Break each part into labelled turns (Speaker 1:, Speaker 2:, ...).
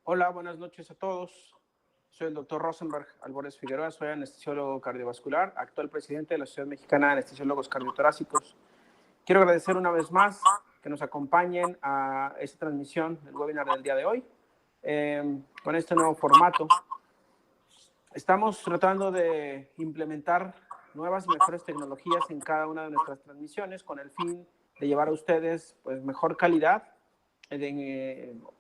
Speaker 1: Hola, buenas noches a todos. Soy el doctor Rosenberg Albores Figueroa, soy anestesiólogo cardiovascular, actual presidente de la Sociedad Mexicana de Anestesiólogos Cardiotorácicos. Quiero agradecer una vez más que nos acompañen a esta transmisión del webinar del día de hoy, con este nuevo formato. Estamos tratando de implementar nuevas y mejores tecnologías en cada una de nuestras transmisiones con el fin de llevar a ustedes pues, mejor calidad,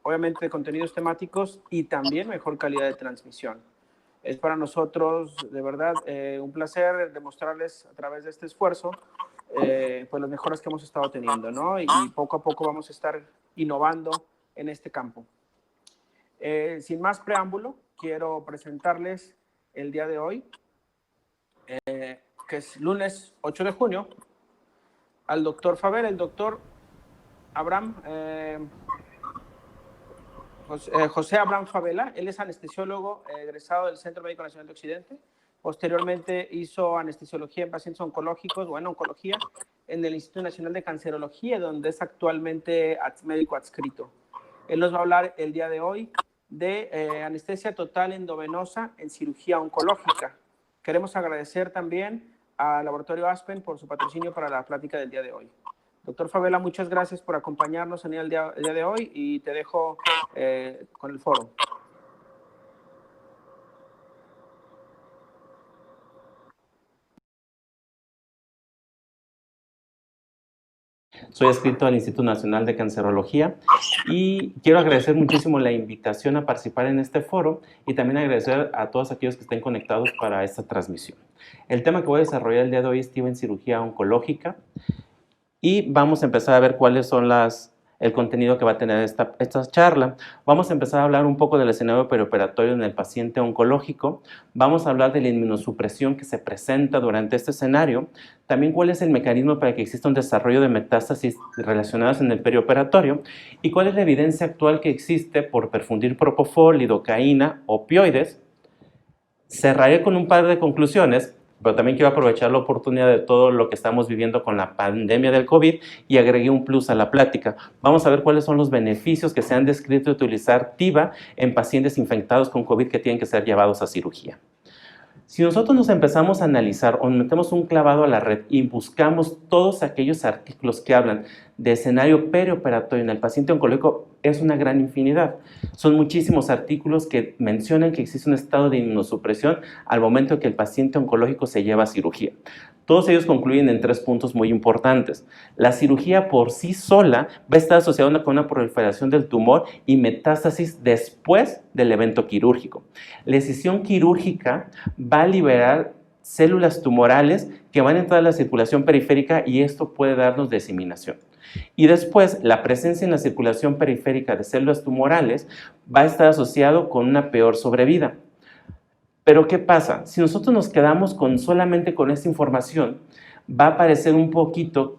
Speaker 1: obviamente de contenidos temáticos y también mejor calidad de transmisión. Es para nosotros de verdad un placer demostrarles a través de este esfuerzo pues las mejoras que hemos estado teniendo, ¿no? Y poco a poco vamos a estar innovando en este campo. Sin más preámbulo, quiero presentarles el día de hoy, que es lunes 8 de junio, al doctor Favela, el doctor Abraham, José Abraham Favela. Él es anestesiólogo egresado del Centro Médico Nacional de Occidente. Posteriormente hizo anestesiología en pacientes oncológicos, oncología, en el Instituto Nacional de Cancerología, donde es actualmente médico adscrito. Él nos va a hablar el día de hoy de anestesia total endovenosa en cirugía oncológica. Queremos agradecer también al Laboratorio Aspen por su patrocinio para la plática del día de hoy. Doctor Favela, muchas gracias por acompañarnos en el día de hoy y te dejo con el foro.
Speaker 2: Soy adscrito al Instituto Nacional de Cancerología y quiero agradecer muchísimo la invitación a participar en este foro y también agradecer a todos aquellos que estén conectados para esta transmisión. El tema que voy a desarrollar el día de hoy es en cirugía oncológica y vamos a empezar a ver cuáles son el contenido que va a tener esta charla. Vamos a empezar a hablar un poco del escenario perioperatorio en el paciente oncológico. Vamos a hablar de la inmunosupresión que se presenta durante este escenario. También cuál es el mecanismo para que exista un desarrollo de metástasis relacionadas en el perioperatorio y cuál es la evidencia actual que existe por perfundir propofol, lidocaína, opioides. Cerraré con un par de conclusiones, pero también quiero aprovechar la oportunidad de todo lo que estamos viviendo con la pandemia del COVID y agregué un plus a la plática. Vamos a ver cuáles son los beneficios que se han descrito de utilizar TIVA en pacientes infectados con COVID que tienen que ser llevados a cirugía. Si nosotros nos empezamos a analizar o metemos un clavado a la red y buscamos todos aquellos artículos que hablan de escenario perioperatorio en el paciente oncológico, es una gran infinidad. Son muchísimos artículos que mencionan que existe un estado de inmunosupresión al momento que el paciente oncológico se lleva a cirugía. Todos ellos concluyen en 3 puntos muy importantes. La cirugía por sí sola va a estar asociada con una proliferación del tumor y metástasis después del evento quirúrgico. La decisión quirúrgica va a liberar células tumorales que van a entrar a la circulación periférica y esto puede darnos diseminación. Y después, la presencia en la circulación periférica de células tumorales va a estar asociado con una peor sobrevida. Pero ¿qué pasa? Si nosotros nos quedamos solamente con esta información, va a parecer un poquito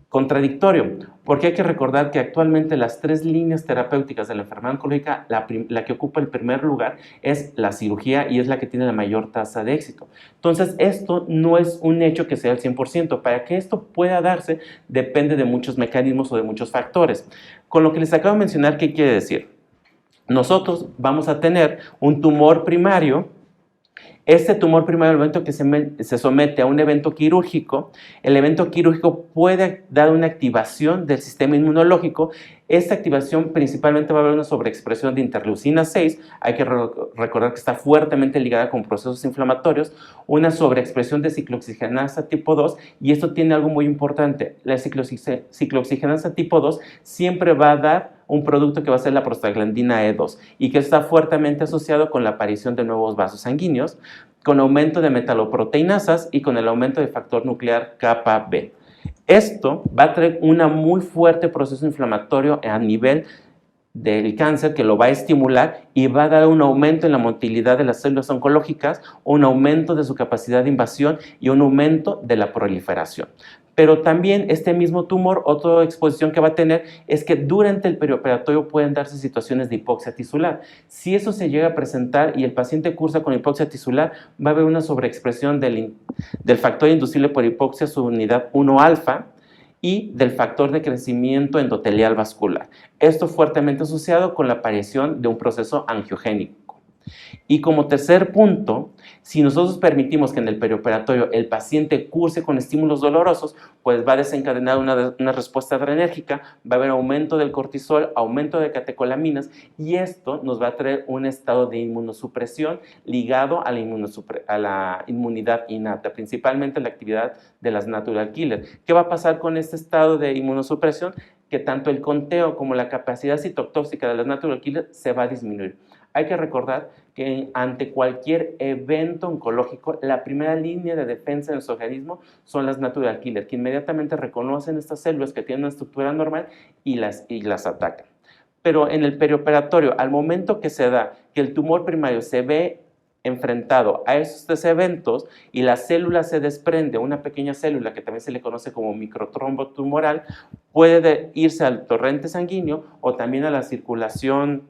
Speaker 2: contradictorio, porque hay que recordar que actualmente las 3 líneas terapéuticas de la enfermedad oncológica, la que ocupa el primer lugar es la cirugía y es la que tiene la mayor tasa de éxito. Entonces, esto no es un hecho que sea al 100%. Para que esto pueda darse, depende de muchos mecanismos o de muchos factores. Con lo que les acabo de mencionar, ¿qué quiere decir? Nosotros vamos a tener un tumor primario. Este tumor primario, el momento que se somete a un evento quirúrgico, el evento quirúrgico puede dar una activación del sistema inmunológico. Esta activación principalmente va a haber una sobreexpresión de interleucina 6, hay que recordar que está fuertemente ligada con procesos inflamatorios, una sobreexpresión de ciclooxigenasa tipo 2 y esto tiene algo muy importante, la ciclooxigenasa tipo 2 siempre va a dar un producto que va a ser la prostaglandina E2 y que está fuertemente asociado con la aparición de nuevos vasos sanguíneos, con aumento de metaloproteinasas y con el aumento del factor nuclear kappa B. Esto va a traer un muy fuerte proceso inflamatorio a nivel del cáncer que lo va a estimular y va a dar un aumento en la motilidad de las células oncológicas, un aumento de su capacidad de invasión y un aumento de la proliferación. Pero también este mismo tumor, otra exposición que va a tener es que durante el perioperatorio pueden darse situaciones de hipoxia tisular. Si eso se llega a presentar y el paciente cursa con hipoxia tisular, va a haber una sobreexpresión del factor inducible por hipoxia subunidad 1 alfa y del factor de crecimiento endotelial vascular. Esto fuertemente asociado con la aparición de un proceso angiogénico. Y como tercer punto, si nosotros permitimos que en el perioperatorio el paciente curse con estímulos dolorosos, pues va a desencadenar una respuesta adrenérgica, va a haber aumento del cortisol, aumento de catecolaminas, y esto nos va a traer un estado de inmunosupresión ligado a la inmunidad innata, principalmente la actividad de las natural killers. ¿Qué va a pasar con este estado de inmunosupresión? Que tanto el conteo como la capacidad citotóxica de las natural killers se va a disminuir. Hay que recordar que ante cualquier evento oncológico, la primera línea de defensa de nuestro organismo son las natural killers, que inmediatamente reconocen estas células que tienen una estructura normal y las atacan. Pero en el perioperatorio, al momento que se da que el tumor primario se ve enfrentado a estos eventos y la célula se desprende, una pequeña célula que también se le conoce como microtrombo tumoral, puede irse al torrente sanguíneo o también a la circulación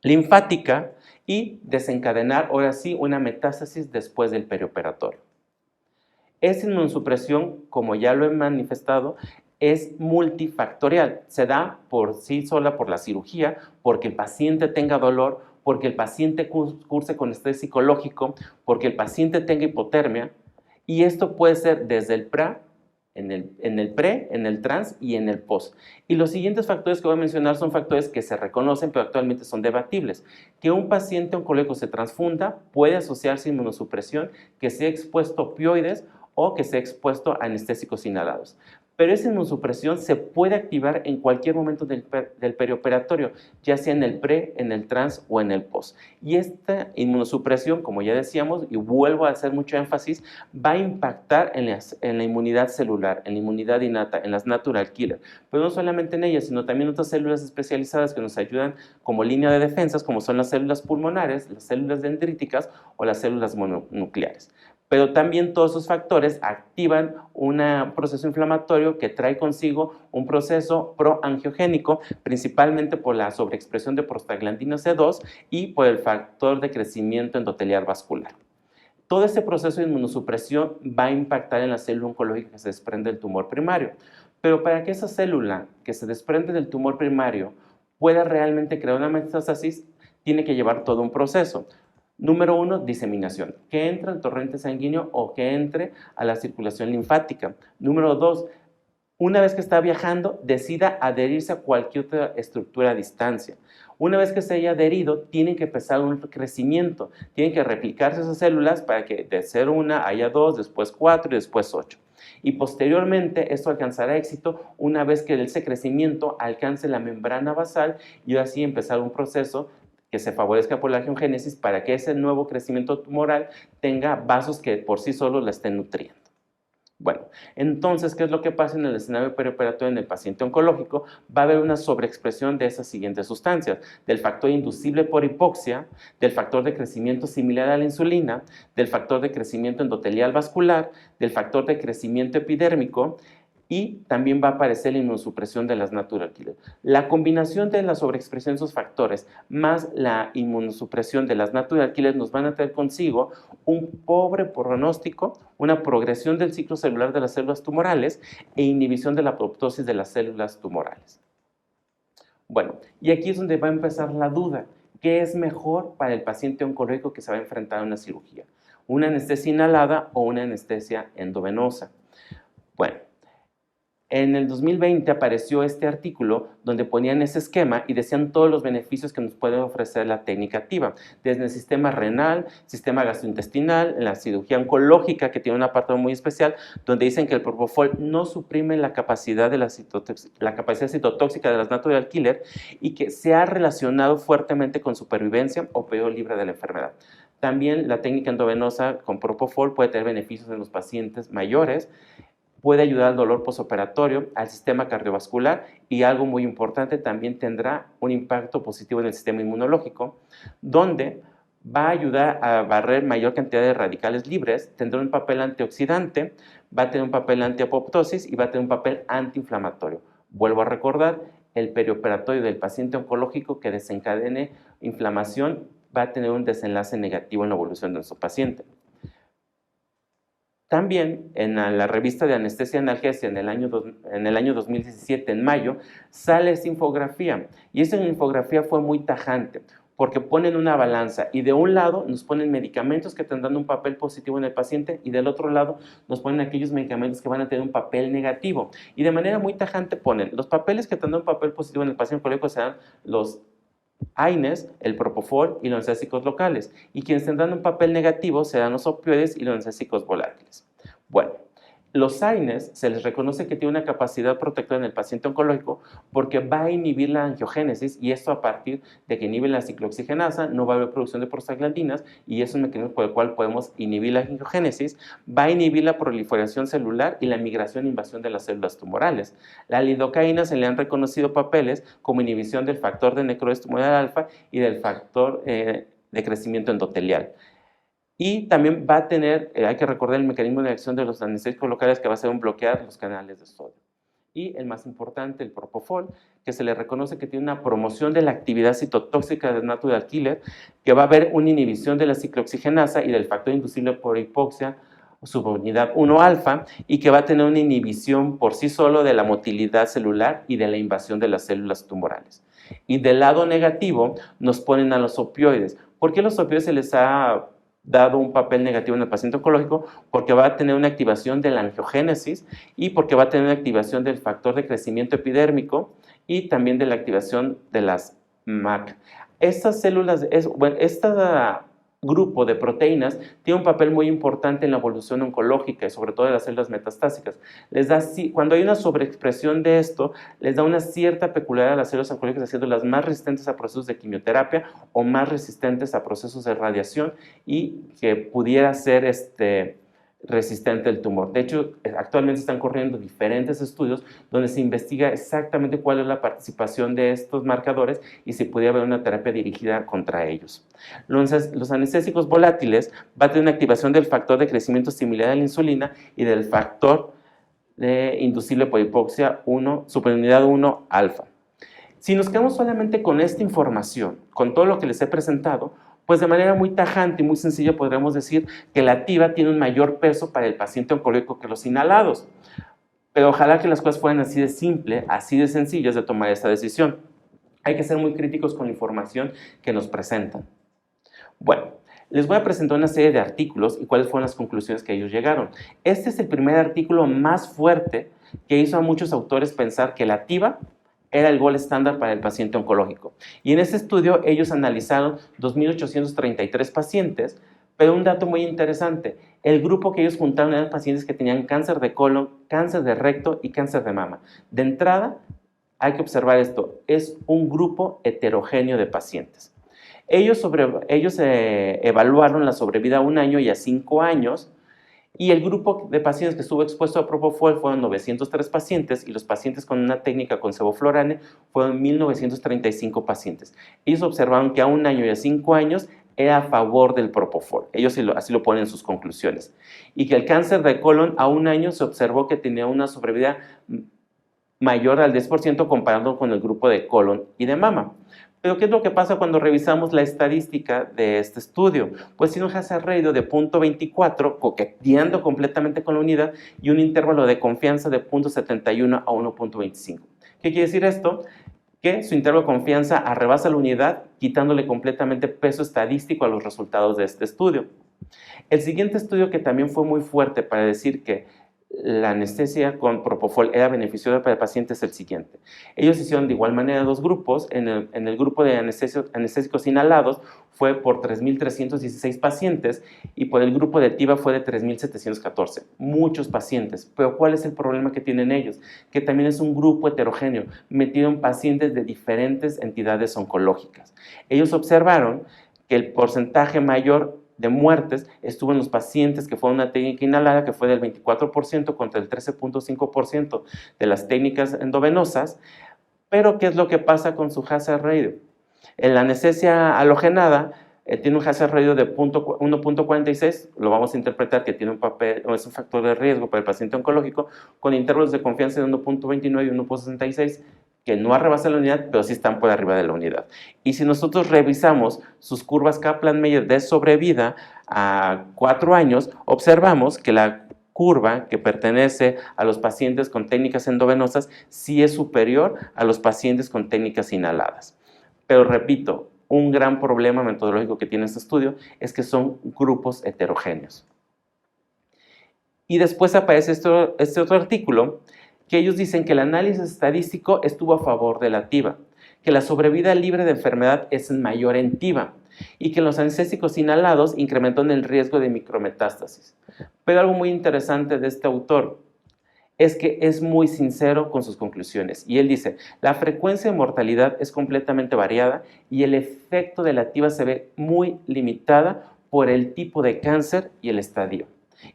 Speaker 2: linfática y desencadenar ahora sí una metástasis después del perioperatorio. Esta inmunosupresión, como ya lo he manifestado, es multifactorial. Se da por sí sola por la cirugía, porque el paciente tenga dolor, porque el paciente curse con estrés psicológico, porque el paciente tenga hipotermia, y esto puede ser desde el en el pre, en el trans y en el post. Y los siguientes factores que voy a mencionar son factores que se reconocen, pero actualmente son debatibles. Que un paciente oncólogo se transfunda puede asociarse a inmunosupresión, que sea expuesto a opioides o que sea expuesto a anestésicos inhalados. Pero esa inmunosupresión se puede activar en cualquier momento del perioperatorio, ya sea en el pre, en el trans o en el post. Y esta inmunosupresión, como ya decíamos, y vuelvo a hacer mucho énfasis, va a impactar en la inmunidad celular, en la inmunidad innata, en las natural killers. Pero no solamente en ellas, sino también otras células especializadas que nos ayudan como línea de defensas, como son las células pulmonares, las células dendríticas o las células mononucleares. Pero también todos esos factores activan un proceso inflamatorio que trae consigo un proceso proangiogénico, principalmente por la sobreexpresión de prostaglandina C2 y por el factor de crecimiento endotelial vascular. Todo este proceso de inmunosupresión va a impactar en la célula oncológica que se desprende del tumor primario. Pero para que esa célula que se desprende del tumor primario pueda realmente crear una metástasis, tiene que llevar todo un proceso. Número 1, diseminación, que entre al torrente sanguíneo o que entre a la circulación linfática. Número 2, una vez que está viajando, decida adherirse a cualquier otra estructura a distancia. Una vez que se haya adherido, tiene que empezar un crecimiento, tienen que replicarse esas células para que de ser una haya 2, después 4 y después 8. Y posteriormente esto alcanzará éxito una vez que ese crecimiento alcance la membrana basal y así empezar un proceso que se favorezca por la angiogénesis para que ese nuevo crecimiento tumoral tenga vasos que por sí solos la estén nutriendo. Bueno, entonces, ¿qué es lo que pasa en el escenario perioperatorio en el paciente oncológico? Va a haber una sobreexpresión de esas siguientes sustancias, del factor inducible por hipoxia, del factor de crecimiento similar a la insulina, del factor de crecimiento endotelial vascular, del factor de crecimiento epidérmico, y también va a aparecer la inmunosupresión de las natural killers. La combinación de la sobreexpresión de esos factores más la inmunosupresión de las natural killers nos van a traer consigo un pobre pronóstico, una progresión del ciclo celular de las células tumorales e inhibición de la apoptosis de las células tumorales. Bueno, y aquí es donde va a empezar la duda. ¿Qué es mejor para el paciente oncológico que se va a enfrentar a una cirugía? ¿Una anestesia inhalada o una anestesia endovenosa? Bueno, en el 2020 apareció este artículo donde ponían ese esquema y decían todos los beneficios que nos puede ofrecer la técnica activa, desde el sistema renal, sistema gastrointestinal, en la cirugía oncológica, que tiene un apartado muy especial, donde dicen que el propofol no suprime la capacidad citotóxica de las natural killer y que se ha relacionado fuertemente con supervivencia o periodo libre de la enfermedad. También la técnica endovenosa con propofol puede tener beneficios en los pacientes mayores, puede ayudar al dolor postoperatorio, al sistema cardiovascular y algo muy importante, también tendrá un impacto positivo en el sistema inmunológico, donde va a ayudar a barrer mayor cantidad de radicales libres, tendrá un papel antioxidante, va a tener un papel antiapoptosis y va a tener un papel antiinflamatorio. Vuelvo a recordar, el perioperatorio del paciente oncológico que desencadene inflamación va a tener un desenlace negativo en la evolución de nuestro paciente. También en la revista de Anestesia y Analgesia en el año 2017, en mayo, sale esta infografía. Y esa infografía fue muy tajante, porque ponen una balanza y de un lado nos ponen medicamentos que tendrán un papel positivo en el paciente y del otro lado nos ponen aquellos medicamentos que van a tener un papel negativo. Y de manera muy tajante ponen los papeles que tendrán un papel positivo en el paciente oncológico serán los AINES, el propofol y los anesésicos locales. Y quienes tendrán un papel negativo serán los opioides y los anesésicos volátiles. Bueno, los AINES se les reconoce que tiene una capacidad protectora en el paciente oncológico porque va a inhibir la angiogénesis y esto a partir de que inhibe la ciclooxigenasa, no va a haber producción de prostaglandinas y es un mecanismo por el cual podemos inhibir la angiogénesis, va a inhibir la proliferación celular y la migración e invasión de las células tumorales. La lidocaína se le han reconocido papeles como inhibición del factor de necrosis tumoral alfa y del factor de crecimiento endotelial. Y también va a tener, hay que recordar el mecanismo de acción de los anestésicos locales que va a ser un bloquear los canales de sodio. Y el más importante, el propofol, que se le reconoce que tiene una promoción de la actividad citotóxica del natural killer, que va a haber una inhibición de la ciclooxigenasa y del factor inducible por hipoxia subunidad 1-alfa y que va a tener una inhibición por sí solo de la motilidad celular y de la invasión de las células tumorales. Y del lado negativo nos ponen a los opioides. ¿Por qué los opioides se les ha dado un papel negativo en el paciente oncológico? Porque va a tener una activación de la angiogénesis y porque va a tener una activación del factor de crecimiento epidérmico y también de la activación de las MAC. Estas células, este grupo de proteínas tiene un papel muy importante en la evolución oncológica y sobre todo de las células metastásicas. Cuando hay una sobreexpresión de esto, les da una cierta peculiaridad a las células oncológicas, haciéndolas más resistentes a procesos de quimioterapia o más resistentes a procesos de radiación y que pudiera ser resistente al tumor. De hecho, actualmente están corriendo diferentes estudios donde se investiga exactamente cuál es la participación de estos marcadores y si pudiera haber una terapia dirigida contra ellos. Los anestésicos volátiles van a tener una activación del factor de crecimiento similar a la insulina y del factor inducible por hipoxia 1, superunidad 1-alfa. Si nos quedamos solamente con esta información, con todo lo que les he presentado, pues de manera muy tajante y muy sencilla podremos decir que la activa tiene un mayor peso para el paciente oncológico que los inhalados. Pero ojalá que las cosas fueran así de simple, así de sencillas de tomar esta decisión. Hay que ser muy críticos con la información que nos presentan. Bueno, les voy a presentar una serie de artículos y cuáles fueron las conclusiones que ellos llegaron. Este es el primer artículo más fuerte que hizo a muchos autores pensar que la activa era el gold estándar para el paciente oncológico. Y en este estudio ellos analizaron 2.833 pacientes, pero un dato muy interesante, el grupo que ellos juntaron eran pacientes que tenían cáncer de colon, cáncer de recto y cáncer de mama. De entrada, hay que observar esto, es un grupo heterogéneo de pacientes. Ellos evaluaron la sobrevida a 1 año y a 5 años, y el grupo de pacientes que estuvo expuesto a propofol fueron 903 pacientes y los pacientes con una técnica con sevoflurane fueron 1.935 pacientes. Ellos observaron que a 1 año y a 5 años era a favor del propofol. Ellos así lo ponen en sus conclusiones. Y que el cáncer de colon a 1 año se observó que tenía una sobrevida mayor al 10% comparado con el grupo de colon y de mama. Pero ¿qué es lo que pasa cuando revisamos la estadística de este estudio? Pues tiene un hazard ratio de 0.24, coqueteando completamente con la unidad, y un intervalo de confianza de 0.71 a 1.25. ¿Qué quiere decir esto? Que su intervalo de confianza arrebasa la unidad, quitándole completamente peso estadístico a los resultados de este estudio. El siguiente estudio, que también fue muy fuerte para decir que la anestesia con propofol era beneficiosa para el paciente, es el siguiente. Ellos hicieron de igual manera 2 grupos. En el grupo de anestésicos inhalados fue por 3.316 pacientes y por el grupo de activa fue de 3.714. Muchos pacientes. Pero ¿cuál es el problema que tienen ellos? Que también es un grupo heterogéneo. Metieron pacientes de diferentes entidades oncológicas. Ellos observaron que el porcentaje mayor de muertes estuvo en los pacientes que fueron una técnica inhalada, que fue del 24% contra el 13.5% de las técnicas endovenosas. Pero ¿qué es lo que pasa con su hazard ratio? En la anestesia halogenada tiene un hazard ratio de 1.46, lo vamos a interpretar que tiene es un factor de riesgo para el paciente oncológico, con intervalos de confianza de 1.29 y 1.66, que no arrebasan la unidad, pero sí están por arriba de la unidad. Y si nosotros revisamos sus curvas Kaplan-Meier de sobrevida a 4 años, observamos que la curva que pertenece a los pacientes con técnicas endovenosas sí es superior a los pacientes con técnicas inhaladas. Pero repito, un gran problema metodológico que tiene este estudio es que son grupos heterogéneos. Y después aparece este otro artículo que ellos dicen que el análisis estadístico estuvo a favor de la TIVA, que la sobrevida libre de enfermedad es mayor en TIVA y que los anestésicos inhalados incrementan el riesgo de micrometástasis. Pero algo muy interesante de este autor es que es muy sincero con sus conclusiones. Y él dice, la frecuencia de mortalidad es completamente variada y el efecto de la TIVA se ve muy limitada por el tipo de cáncer y el estadio.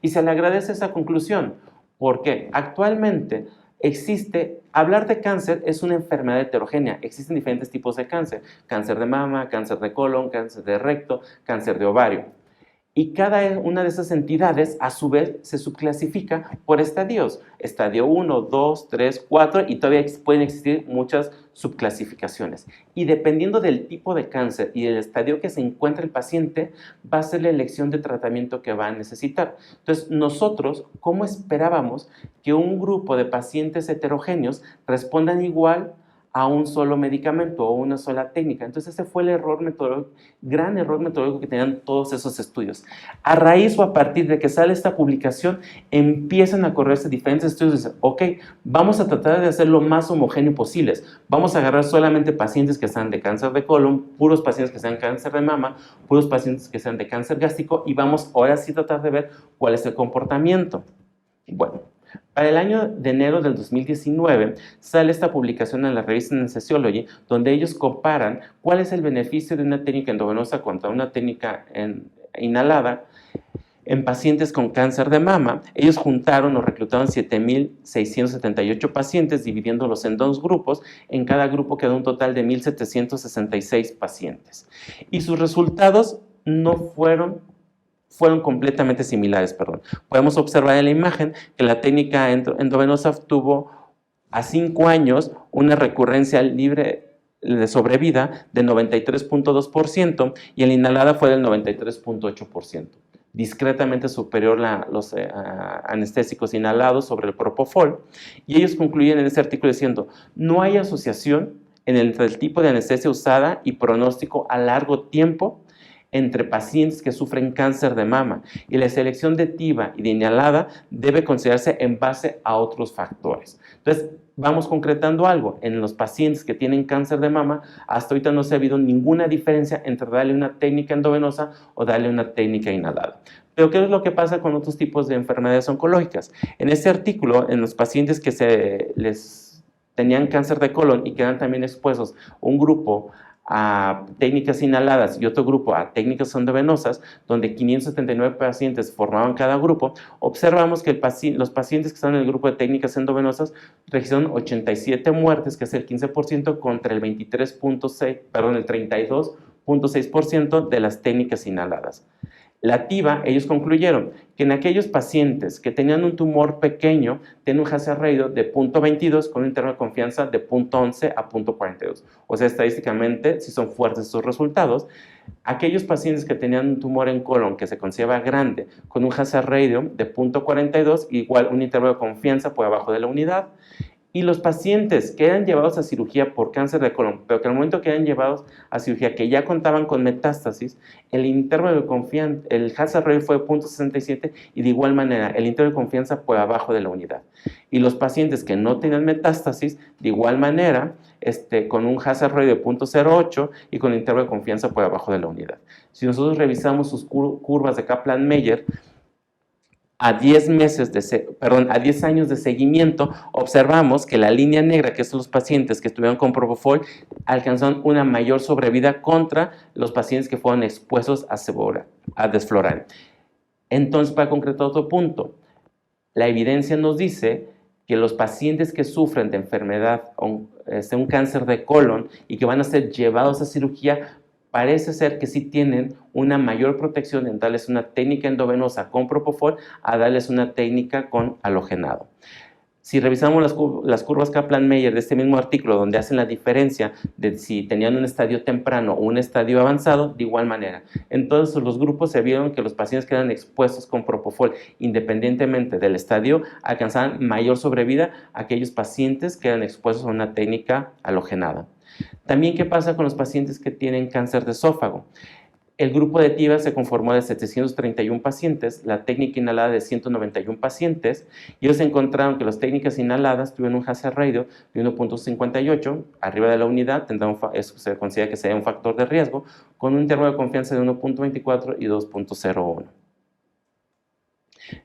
Speaker 2: Y se le agradece esa conclusión, porque actualmente hablar de cáncer es una enfermedad heterogénea. Existen diferentes tipos de cáncer. Cáncer de mama, cáncer de colon, cáncer de recto, cáncer de ovario. Y cada una de esas entidades, a su vez, se subclasifica por estadios. Estadio 1, 2, 3, 4, y todavía pueden existir muchas subclasificaciones. Y dependiendo del tipo de cáncer y del estadio que se encuentra el paciente, va a ser la elección de tratamiento que va a necesitar. Entonces, nosotros, ¿cómo esperábamos que un grupo de pacientes heterogéneos respondan igual a un solo medicamento o una sola técnica? Entonces ese fue el error metodológico, gran error metodológico que tenían todos esos estudios. A raíz o a partir de que sale esta publicación, empiezan a correrse diferentes estudios y dicen, ok, vamos a tratar de hacer lo más homogéneo posible. Vamos a agarrar solamente pacientes que sean de cáncer de colon, puros pacientes que sean cáncer de mama, puros pacientes que sean de cáncer gástrico, y vamos ahora sí a tratar de ver cuál es el comportamiento. Bueno, para el año de enero del 2019 sale esta publicación en la revista Anesthesiology, donde ellos comparan cuál es el beneficio de una técnica endovenosa contra una técnica inhalada en pacientes con cáncer de mama. Ellos juntaron o reclutaron 7,678 pacientes, dividiéndolos en 2 grupos. En cada grupo quedó un total de 1,766 pacientes. Y sus resultados fueron completamente similares. Podemos observar en la imagen que la técnica endovenosa tuvo a 5 años una recurrencia libre de sobrevida de 93.2% y en la inhalada fue del 93.8%. Discretamente superior a los anestésicos inhalados sobre el propofol. Y ellos concluyen en ese artículo diciendo, no hay asociación entre el tipo de anestesia usada y pronóstico a largo tiempo entre pacientes que sufren cáncer de mama, y la selección de TIVA y de inhalada debe considerarse en base a otros factores. Entonces, vamos concretando algo. En los pacientes que tienen cáncer de mama, hasta ahorita no se ha habido ninguna diferencia entre darle una técnica endovenosa o darle una técnica inhalada. Pero ¿qué es lo que pasa con otros tipos de enfermedades oncológicas? En este artículo, en los pacientes que les tenían cáncer de colon y quedan también expuestos un grupo a técnicas inhaladas y otro grupo a técnicas endovenosas, donde 579 pacientes formaban cada grupo, observamos que los pacientes que están en el grupo de técnicas endovenosas registraron 87 muertes, que es el 15%, contra el 32.6% de las técnicas inhaladas. La TIVA, ellos concluyeron que en aquellos pacientes que tenían un tumor pequeño, tienen un hazard ratio de 0.22 con un intervalo de confianza de 0.11 a 0.42. O sea, estadísticamente, si son fuertes estos resultados. Aquellos pacientes que tenían un tumor en colon que se consideraba grande, con un hazard ratio de 0.42, igual un intervalo de confianza por abajo de la unidad. Y los pacientes que eran llevados a cirugía por cáncer de colon, pero que al momento que eran llevados a cirugía, que ya contaban con metástasis, el intervalo de confianza, el hazard ratio fue de 0.67, y de igual manera el intervalo de confianza por abajo de la unidad. Y los pacientes que no tenían metástasis, de igual manera, con un hazard ratio de 0.08 y con el intervalo de confianza por abajo de la unidad. Si nosotros revisamos sus curvas de Kaplan-Meier, a 10 años de seguimiento, observamos que la línea negra, que son los pacientes que estuvieron con propofol, alcanzaron una mayor sobrevida contra los pacientes que fueron expuestos a desfloran. Entonces, para concretar otro punto, la evidencia nos dice que los pacientes que sufren de enfermedad, un cáncer de colon, y que van a ser llevados a cirugía, parece ser que sí tienen una mayor protección en darles una técnica endovenosa con propofol a darles una técnica con halogenado. Si revisamos las curvas Kaplan-Meier de este mismo artículo, donde hacen la diferencia de si tenían un estadio temprano o un estadio avanzado, de igual manera. Entonces, los grupos se vieron que los pacientes que eran expuestos con propofol, independientemente del estadio, alcanzaban mayor sobrevida a aquellos pacientes que eran expuestos a una técnica halogenada. También, ¿qué pasa con los pacientes que tienen cáncer de esófago? El grupo de TIVA se conformó de 731 pacientes, la técnica inhalada de 191 pacientes, y ellos encontraron que las técnicas inhaladas tuvieron un hazard ratio de 1.58, arriba de la unidad, eso se considera que sería un factor de riesgo, con un intervalo de confianza de 1.24 y 2.01.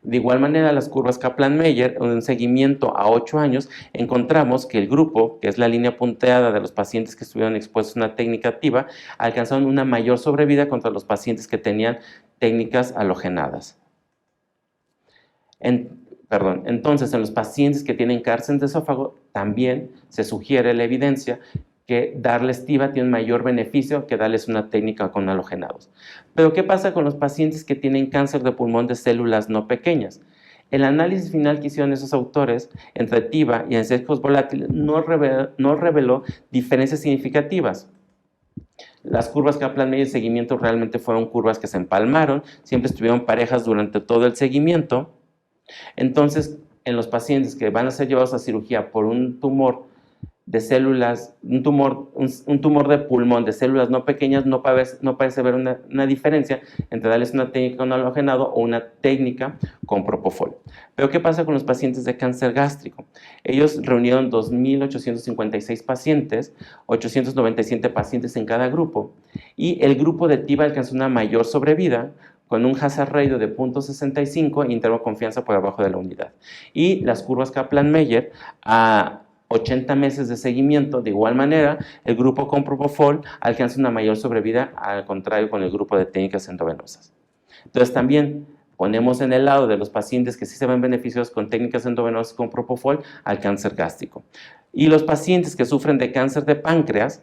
Speaker 2: De igual manera, las curvas Kaplan-Meier, en un seguimiento a 8 años, encontramos que el grupo, que es la línea punteada de los pacientes que estuvieron expuestos a una técnica activa, alcanzaron una mayor sobrevida contra los pacientes que tenían técnicas halogenadas. Entonces, en los pacientes que tienen cáncer de esófago, también se sugiere la evidencia que darles TIVA tiene un mayor beneficio que darles una técnica con halogenados. Pero, ¿qué pasa con los pacientes que tienen cáncer de pulmón de células no pequeñas? El análisis final que hicieron esos autores entre TIVA y anestéticos volátiles no reveló diferencias significativas. Las curvas Kaplan-Meier de seguimiento realmente fueron curvas que se empalmaron, siempre estuvieron parejas durante todo el seguimiento. Entonces, en los pacientes que van a ser llevados a cirugía por un tumor de células, un tumor de pulmón de células no pequeñas, no parece haber una diferencia entre darles una técnica con halogenado o una técnica con propofol. Pero, ¿qué pasa con los pacientes de cáncer gástrico? Ellos reunieron 2.856 pacientes, 897 pacientes en cada grupo, y el grupo de TIVA alcanzó una mayor sobrevida, con un hazard ratio de 0.65 e intervalo de confianza por abajo de la unidad. Y las curvas Kaplan-Meier a 80 meses de seguimiento, de igual manera, el grupo con propofol alcanza una mayor sobrevida, al contrario con el grupo de técnicas endovenosas. Entonces, también ponemos en el lado de los pacientes que sí se ven beneficiados con técnicas endovenosas con propofol al cáncer gástrico. Y los pacientes que sufren de cáncer de páncreas,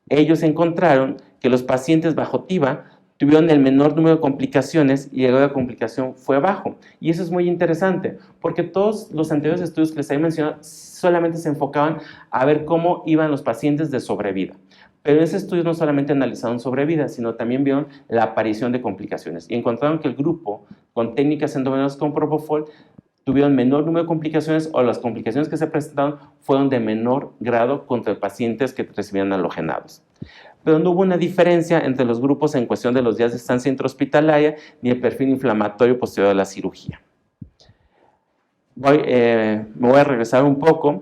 Speaker 2: ellos encontraron que los pacientes bajo TIVA tuvieron el menor número de complicaciones y el grado de complicación fue bajo. Y eso es muy interesante, porque todos los anteriores estudios que les había mencionado solamente se enfocaban a ver cómo iban los pacientes de sobrevida. Pero ese estudio no solamente analizaron sobrevida, sino también vieron la aparición de complicaciones. Y encontraron que el grupo con técnicas endovenosas con propofol tuvieron menor número de complicaciones, o las complicaciones que se presentaron fueron de menor grado contra pacientes que recibían halogenados. Pero no hubo una diferencia entre los grupos en cuestión de los días de estancia intrahospitalaria ni el perfil inflamatorio posterior a la cirugía. Me voy a regresar un poco.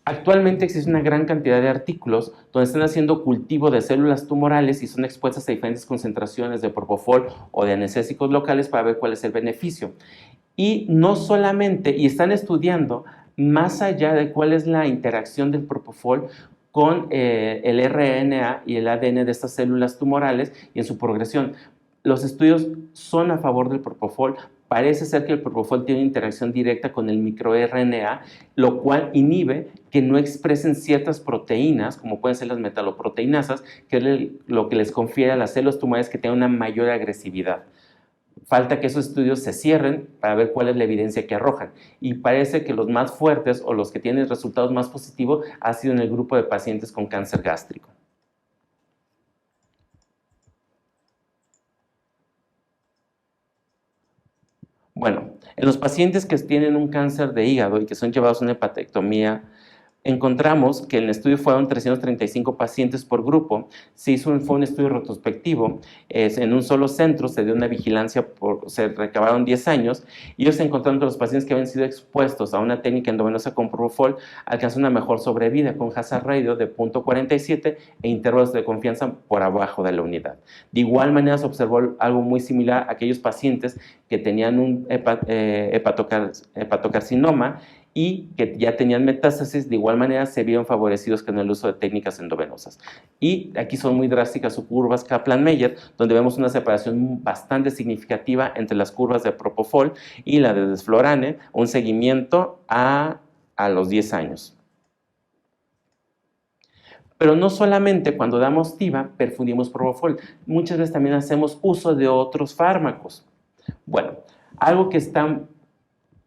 Speaker 2: Actualmente existe una gran cantidad de artículos donde están haciendo cultivo de células tumorales y son expuestas a diferentes concentraciones de propofol o de anestésicos locales para ver cuál es el beneficio. Y no solamente, y están estudiando más allá de cuál es la interacción del propofol con el RNA y el ADN de estas células tumorales y en su progresión. Los estudios son a favor del propofol. Parece ser que el propofol tiene una interacción directa con el microRNA, lo cual inhibe que no expresen ciertas proteínas, como pueden ser las metaloproteinasas, que es lo que les confiere a las células tumorales que tengan una mayor agresividad. Falta que esos estudios se cierren para ver cuál es la evidencia que arrojan. Y parece que los más fuertes o los que tienen resultados más positivos ha sido en el grupo de pacientes con cáncer gástrico. Bueno, en los pacientes que tienen un cáncer de hígado y que son llevados a una hepatectomía, encontramos que en el estudio fueron 335 pacientes por grupo. Fue un estudio retrospectivo, en un solo centro se dio una vigilancia, se recabaron 10 años, y ellos encontraron que los pacientes que habían sido expuestos a una técnica endovenosa con propofol alcanzó una mejor sobrevida con hazard ratio de 0.47 e intervalos de confianza por abajo de la unidad. De igual manera se observó algo muy similar a aquellos pacientes que tenían un hepatocarcinoma y que ya tenían metástasis. De igual manera se vieron favorecidos con el uso de técnicas endovenosas. Y aquí son muy drásticas sus curvas Kaplan-Meier, donde vemos una separación bastante significativa entre las curvas de propofol y la de desflorane, un seguimiento a los 10 años. Pero no solamente cuando damos TIVA perfundimos propofol, muchas veces también hacemos uso de otros fármacos. Bueno, algo que está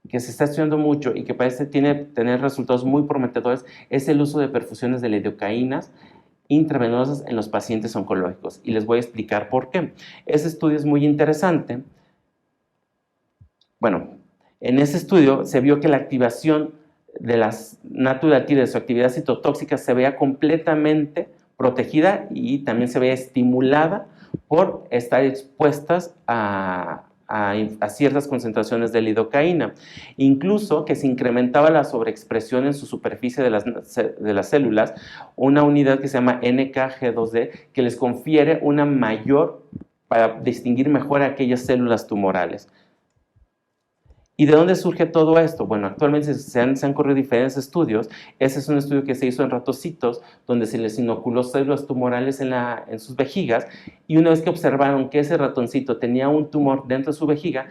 Speaker 2: que se está estudiando mucho y que parece tener resultados muy prometedores es el uso de perfusiones de lidocaínas intravenosas en los pacientes oncológicos. Y les voy a explicar por qué. Ese estudio es muy interesante. Bueno, en ese estudio se vio que la activación de las natural killer de su actividad citotóxica se veía completamente protegida y también se veía estimulada por estar expuestas a ciertas concentraciones de lidocaína. Incluso que se incrementaba la sobreexpresión en su superficie de las células, una unidad que se llama NKG2D, que les confiere una mayor, para distinguir mejor a aquellas células tumorales. ¿Y de dónde surge todo esto? Bueno, actualmente se han corrido diferentes estudios. Ese es un estudio que se hizo en ratoncitos, donde se les inoculó células tumorales en sus vejigas, y una vez que observaron que ese ratoncito tenía un tumor dentro de su vejiga,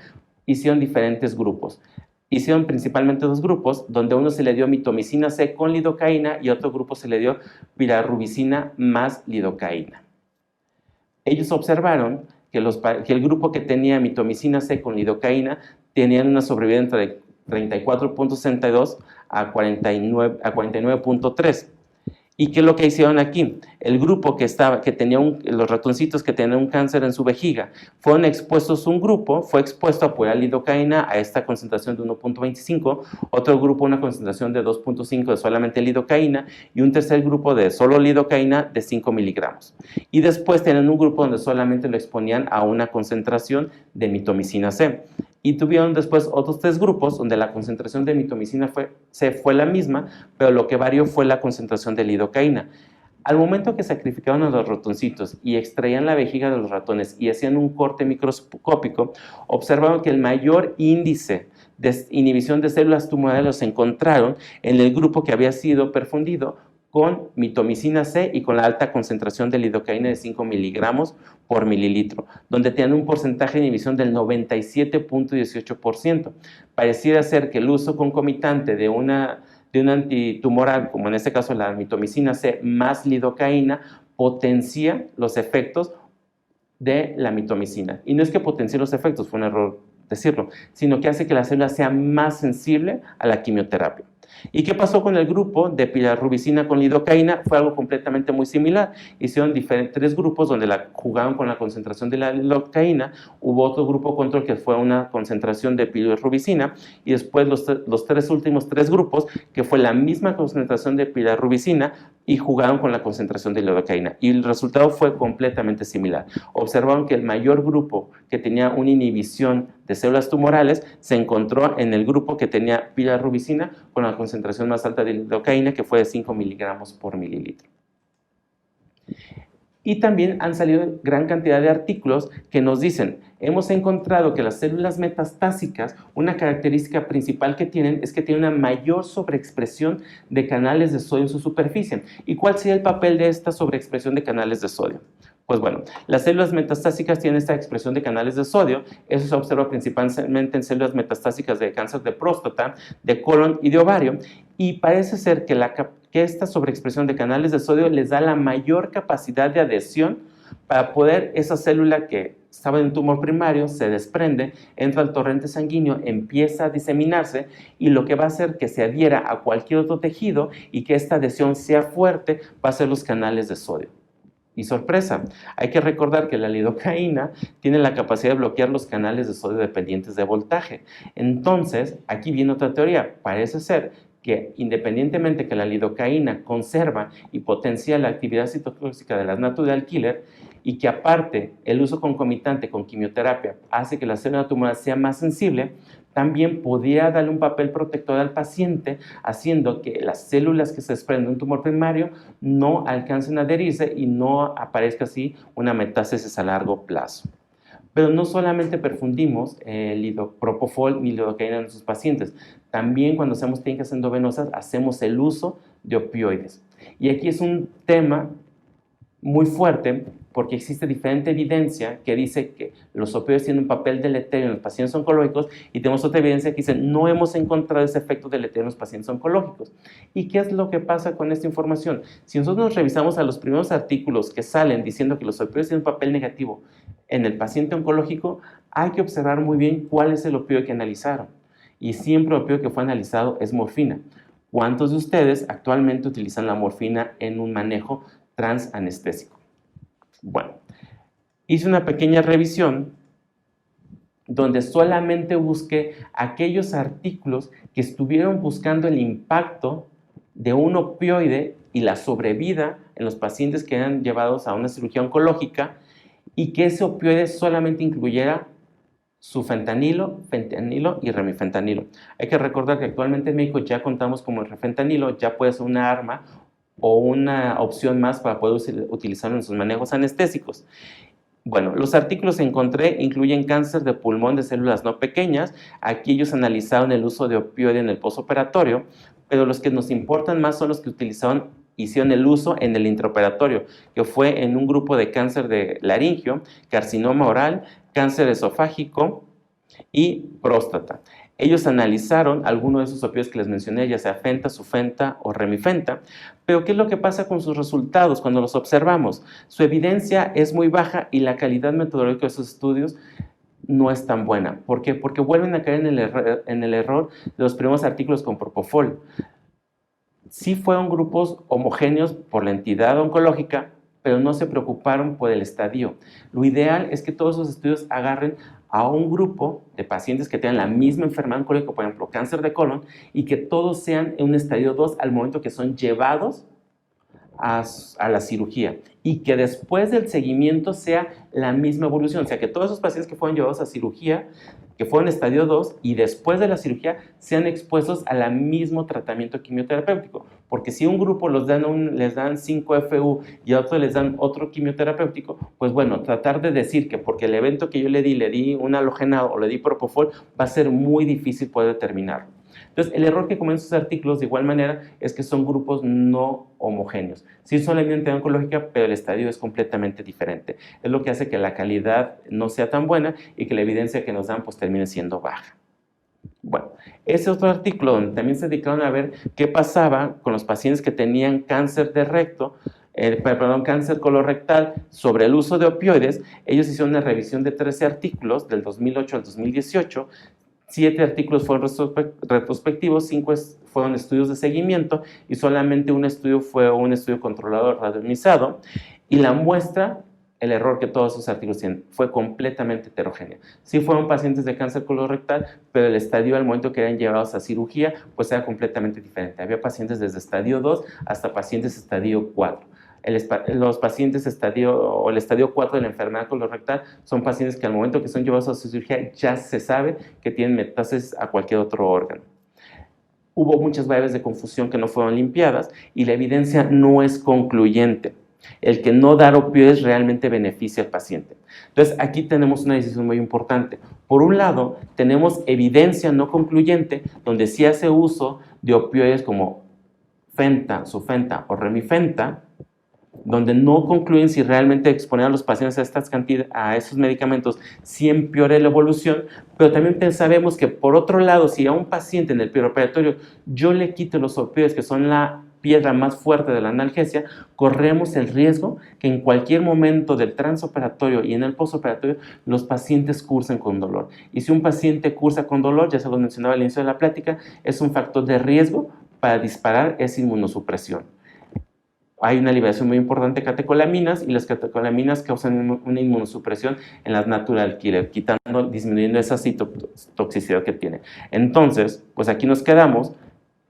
Speaker 2: hicieron diferentes grupos. Hicieron principalmente 2 grupos, donde uno se le dio mitomicina C con lidocaína y otro grupo se le dio pirarubicina más lidocaína. Ellos observaron que el grupo que tenía mitomicina C con lidocaína tenían una sobrevivencia de 34.62 a 49.3. ¿Y qué es lo que hicieron aquí? El grupo que tenía los ratoncitos que tenían un cáncer en su vejiga, fueron expuestos, un grupo fue expuesto a pura lidocaína a esta concentración de 1.25, otro grupo una concentración de 2.5 de solamente lidocaína y un tercer grupo de solo lidocaína de 5 miligramos. Y después tienen un grupo donde solamente lo exponían a una concentración de mitomicina C. Y tuvieron después otros 3 grupos donde la concentración de mitomicina C fue la misma, pero lo que varió fue la concentración de lidocaína. Al momento que sacrificaban a los ratoncitos y extraían la vejiga de los ratones y hacían un corte microscópico, observaron que el mayor índice de inhibición de células tumorales los encontraron en el grupo que había sido perfundido con mitomicina C y con la alta concentración de lidocaína de 5 miligramos por mililitro, donde tenían un porcentaje de inhibición del 97.18%. Pareciera ser que el uso concomitante de un antitumoral, como en este caso la mitomicina C más lidocaína, potencia los efectos de la mitomicina. Y no es que potencie los efectos, fue un error decirlo, sino que hace que la célula sea más sensible a la quimioterapia. ¿Y qué pasó con el grupo de pirarubicina con lidocaína? Fue algo completamente muy similar. Hicieron 3 grupos donde jugaron con la concentración de la lidocaína, hubo otro grupo control que fue una concentración de pirarubicina, y después los últimos 3 grupos que fue la misma concentración de pirarubicina y jugaron con la concentración de lidocaína. Y el resultado fue completamente similar. Observaron que el mayor grupo que tenía una inhibición de células tumorales se encontró en el grupo que tenía pirarubicina con la concentración más alta de lidocaína, que fue de 5 miligramos por mililitro. Y también han salido gran cantidad de artículos que nos dicen, hemos encontrado que las células metastásicas, una característica principal que tienen es que tienen una mayor sobreexpresión de canales de sodio en su superficie. ¿Y cuál sería el papel de esta sobreexpresión de canales de sodio? Pues bueno, las células metastásicas tienen esta expresión de canales de sodio. Eso se observa principalmente en células metastásicas de cáncer de próstata, de colon y de ovario. Y parece ser que esta sobreexpresión de canales de sodio les da la mayor capacidad de adhesión para poder esa célula que estaba en un tumor primario, se desprende, entra al torrente sanguíneo, empieza a diseminarse, y lo que va a hacer que se adhiera a cualquier otro tejido y que esta adhesión sea fuerte va a ser los canales de sodio. Y sorpresa, hay que recordar que la lidocaína tiene la capacidad de bloquear los canales de sodio dependientes de voltaje. Entonces, aquí viene otra teoría. Parece ser que independientemente que la lidocaína conserva y potencia la actividad citotóxica de las natural killer, y que aparte el uso concomitante con quimioterapia hace que la célula tumoral sea más sensible, también podría darle un papel protector al paciente, haciendo que las células que se desprenden de un tumor primario no alcancen a adherirse y no aparezca así una metástasis a largo plazo. Pero no solamente perfundimos propofol ni lidocaína en nuestros pacientes, también cuando hacemos técnicas endovenosas hacemos el uso de opioides. Y aquí es un tema muy fuerte porque existe diferente evidencia que dice que los opioides tienen un papel deleterio en los pacientes oncológicos, y tenemos otra evidencia que dice no hemos encontrado ese efecto deleterio en los pacientes oncológicos. ¿Y qué es lo que pasa con esta información? Si nosotros nos revisamos a los primeros artículos que salen diciendo que los opioides tienen un papel negativo en el paciente oncológico, hay que observar muy bien cuál es el opioide que analizaron. y siempre opioide que fue analizado es morfina. ¿Cuántos de ustedes actualmente utilizan la morfina en un manejo transanestésico? Bueno, hice una pequeña revisión donde solamente busqué aquellos artículos que estuvieron buscando el impacto de un opioide y la sobrevida en los pacientes que eran llevados a una cirugía oncológica y que ese opioide solamente incluyera sufentanilo, fentanilo y remifentanilo. Hay que recordar que actualmente en México ya contamos como el fentanilo, ya puede ser una arma o una opción más para poder utilizarlo en sus manejos anestésicos. Bueno, los artículos que encontré incluyen cáncer de pulmón de células no pequeñas. Aquí ellos analizaron el uso de opioide en el postoperatorio, pero los que nos importan más son los que hicieron el uso en el intraoperatorio, que fue en un grupo de cáncer de laringio, carcinoma oral, cáncer esofágico y próstata. Ellos analizaron algunos de esos opioides que les mencioné, ya sea fenta, sufenta o remifenta, pero ¿qué es lo que pasa con sus resultados cuando los observamos? Su evidencia es muy baja y la calidad metodológica de esos estudios no es tan buena. ¿Por qué? Porque vuelven a caer en el error de los primeros artículos con propofol. Sí fueron grupos homogéneos por la entidad oncológica, pero no se preocuparon por el estadio. Lo ideal es que todos esos estudios agarren a un grupo de pacientes que tengan la misma enfermedad oncológica, por ejemplo, cáncer de colon, y que todos sean en un estadio 2 al momento que son llevados a la cirugía y que después del seguimiento sea la misma evolución, o sea, que todos esos pacientes que fueron llevados a cirugía, que fueron estadio 2 y después de la cirugía sean expuestos al mismo tratamiento quimioterapéutico, porque si un grupo les dan 5-FU y a otro les dan otro quimioterapéutico, pues bueno, tratar de decir que porque el evento que yo le di un halogenado o le di propofol, va a ser muy difícil poder determinarlo. Entonces, el error que cometen sus artículos de igual manera es que son grupos no homogéneos. Sí son la misma entidad oncológica, pero el estadio es completamente diferente. Es lo que hace que la calidad no sea tan buena y que la evidencia que nos dan pues termine siendo baja. Bueno, ese otro artículo donde también se dedicaron a ver qué pasaba con los pacientes que tenían cáncer de recto, cáncer colorectal sobre el uso de opioides. Ellos hicieron una revisión de 13 artículos del 2008 al 2018. 7 artículos fueron retrospectivos, 5 fueron estudios de seguimiento y solamente un estudio fue un estudio controlado randomizado. Y la muestra, el error que todos esos artículos tienen, fue completamente heterogénea. Sí fueron pacientes de cáncer colorectal, pero el estadio al momento que eran llevados a cirugía, pues era completamente diferente. Había pacientes desde estadio 2 hasta pacientes estadio 4. Los pacientes el estadio 4 de la enfermedad colorectal son pacientes que al momento que son llevados a cirugía ya se sabe que tienen metástasis a cualquier otro órgano. Hubo muchas variables de confusión que no fueron limpiadas y la evidencia no es concluyente. El que no dar opioides realmente beneficia al paciente. Entonces, aquí tenemos una decisión muy importante. Por un lado, tenemos evidencia no concluyente donde sí hace uso de opioides como fenta, sufenta o remifenta, donde no concluyen si realmente exponer a los pacientes a esos medicamentos sí empeora la evolución, pero también sabemos que por otro lado, si a un paciente en el preoperatorio yo le quito los opioides, que son la piedra más fuerte de la analgesia, corremos el riesgo que en cualquier momento del transoperatorio y en el postoperatorio los pacientes cursen con dolor. Y si un paciente cursa con dolor, ya se lo mencionaba al inicio de la plática, es un factor de riesgo para disparar esa inmunosupresión. Hay una liberación muy importante de catecolaminas y las catecolaminas causan una inmunosupresión en las natural killer, disminuyendo esa citotoxicidad que tiene. Entonces, pues aquí nos quedamos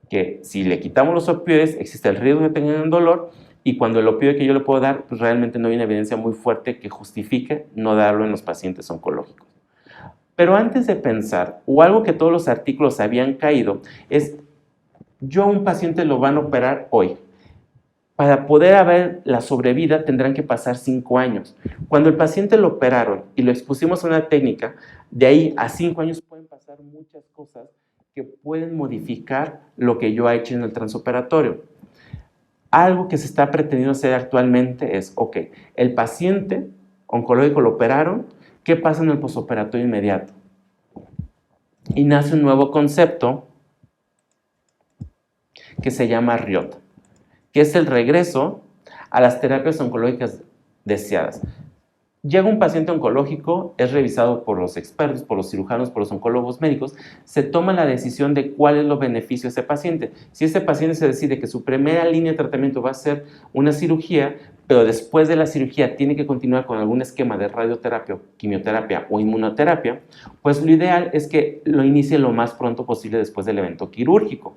Speaker 2: que si le quitamos los opioides, existe el riesgo de que tengan dolor y cuando el opioide que yo le puedo dar, pues realmente no hay una evidencia muy fuerte que justifique no darlo en los pacientes oncológicos. Pero antes de pensar, o algo que todos los artículos habían caído, es yo a un paciente lo van a operar hoy. Para poder haber la sobrevida tendrán que pasar 5 años. Cuando el paciente lo operaron y lo expusimos a una técnica, de ahí a 5 años pueden pasar muchas cosas que pueden modificar lo que yo he hecho en el transoperatorio. Algo que se está pretendiendo hacer actualmente es, ok, el paciente oncológico lo operaron, ¿qué pasa en el postoperatorio inmediato? Y nace un nuevo concepto que se llama RIOT, que es el regreso a las terapias oncológicas deseadas. Llega un paciente oncológico, es revisado por los expertos, por los cirujanos, por los oncólogos médicos, se toma la decisión de cuál es los beneficios de ese paciente. Si ese paciente se decide que su primera línea de tratamiento va a ser una cirugía, pero después de la cirugía tiene que continuar con algún esquema de radioterapia, quimioterapia o inmunoterapia, pues lo ideal es que lo inicie lo más pronto posible después del evento quirúrgico.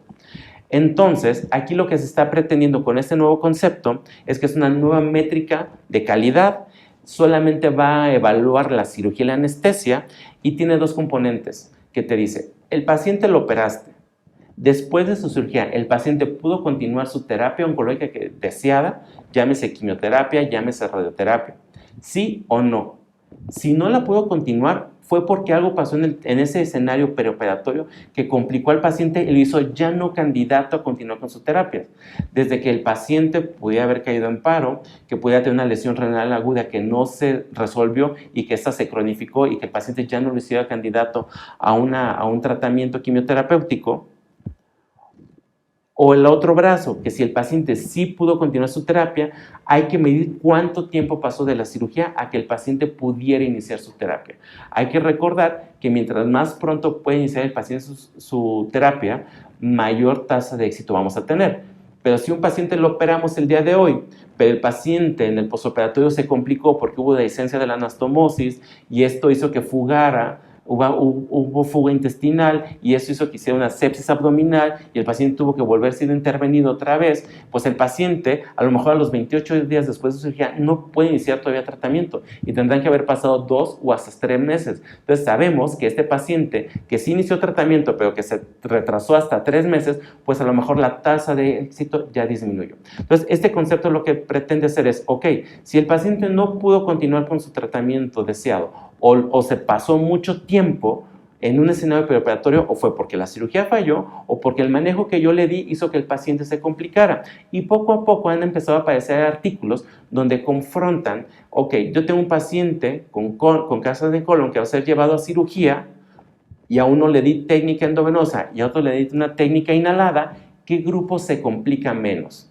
Speaker 2: Entonces, aquí lo que se está pretendiendo con este nuevo concepto es que es una nueva métrica de calidad. Solamente va a evaluar la cirugía y la anestesia y tiene dos componentes que te dice, el paciente lo operaste, después de su cirugía el paciente pudo continuar su terapia oncológica deseada, llámese quimioterapia, llámese radioterapia, sí o no. Si no la pudo continuar fue porque algo pasó en ese escenario preoperatorio que complicó al paciente y lo hizo ya no candidato a continuar con su terapia. Desde que el paciente pudiera haber caído en paro, que pudiera tener una lesión renal aguda que no se resolvió y que esta se cronificó y que el paciente ya no lo hiciera candidato a un tratamiento quimioterapéutico. O el otro brazo, que si el paciente sí pudo continuar su terapia, hay que medir cuánto tiempo pasó de la cirugía a que el paciente pudiera iniciar su terapia. Hay que recordar que mientras más pronto puede iniciar el paciente su terapia, mayor tasa de éxito vamos a tener. Pero si un paciente lo operamos el día de hoy, pero el paciente en el posoperatorio se complicó porque hubo dehiscencia de la anastomosis y esto hizo que fugara, hubo fuga intestinal y eso hizo que hiciera una sepsis abdominal y el paciente tuvo que volver siendo intervenido otra vez, pues el paciente a lo mejor a los 28 días después de su cirugía no puede iniciar todavía tratamiento y tendrán que haber pasado 2 o hasta 3 meses. Entonces sabemos que este paciente que sí inició tratamiento pero que se retrasó hasta 3 meses, pues a lo mejor la tasa de éxito ya disminuyó. Entonces este concepto lo que pretende hacer es, ok, si el paciente no pudo continuar con su tratamiento deseado o se pasó mucho tiempo en un escenario preoperatorio o fue porque la cirugía falló o porque el manejo que yo le di hizo que el paciente se complicara. Y poco a poco han empezado a aparecer artículos donde confrontan, ok, yo tengo un paciente con cáncer de colon que va a ser llevado a cirugía y a uno le di técnica endovenosa y a otro le di una técnica inhalada, ¿qué grupo se complica menos?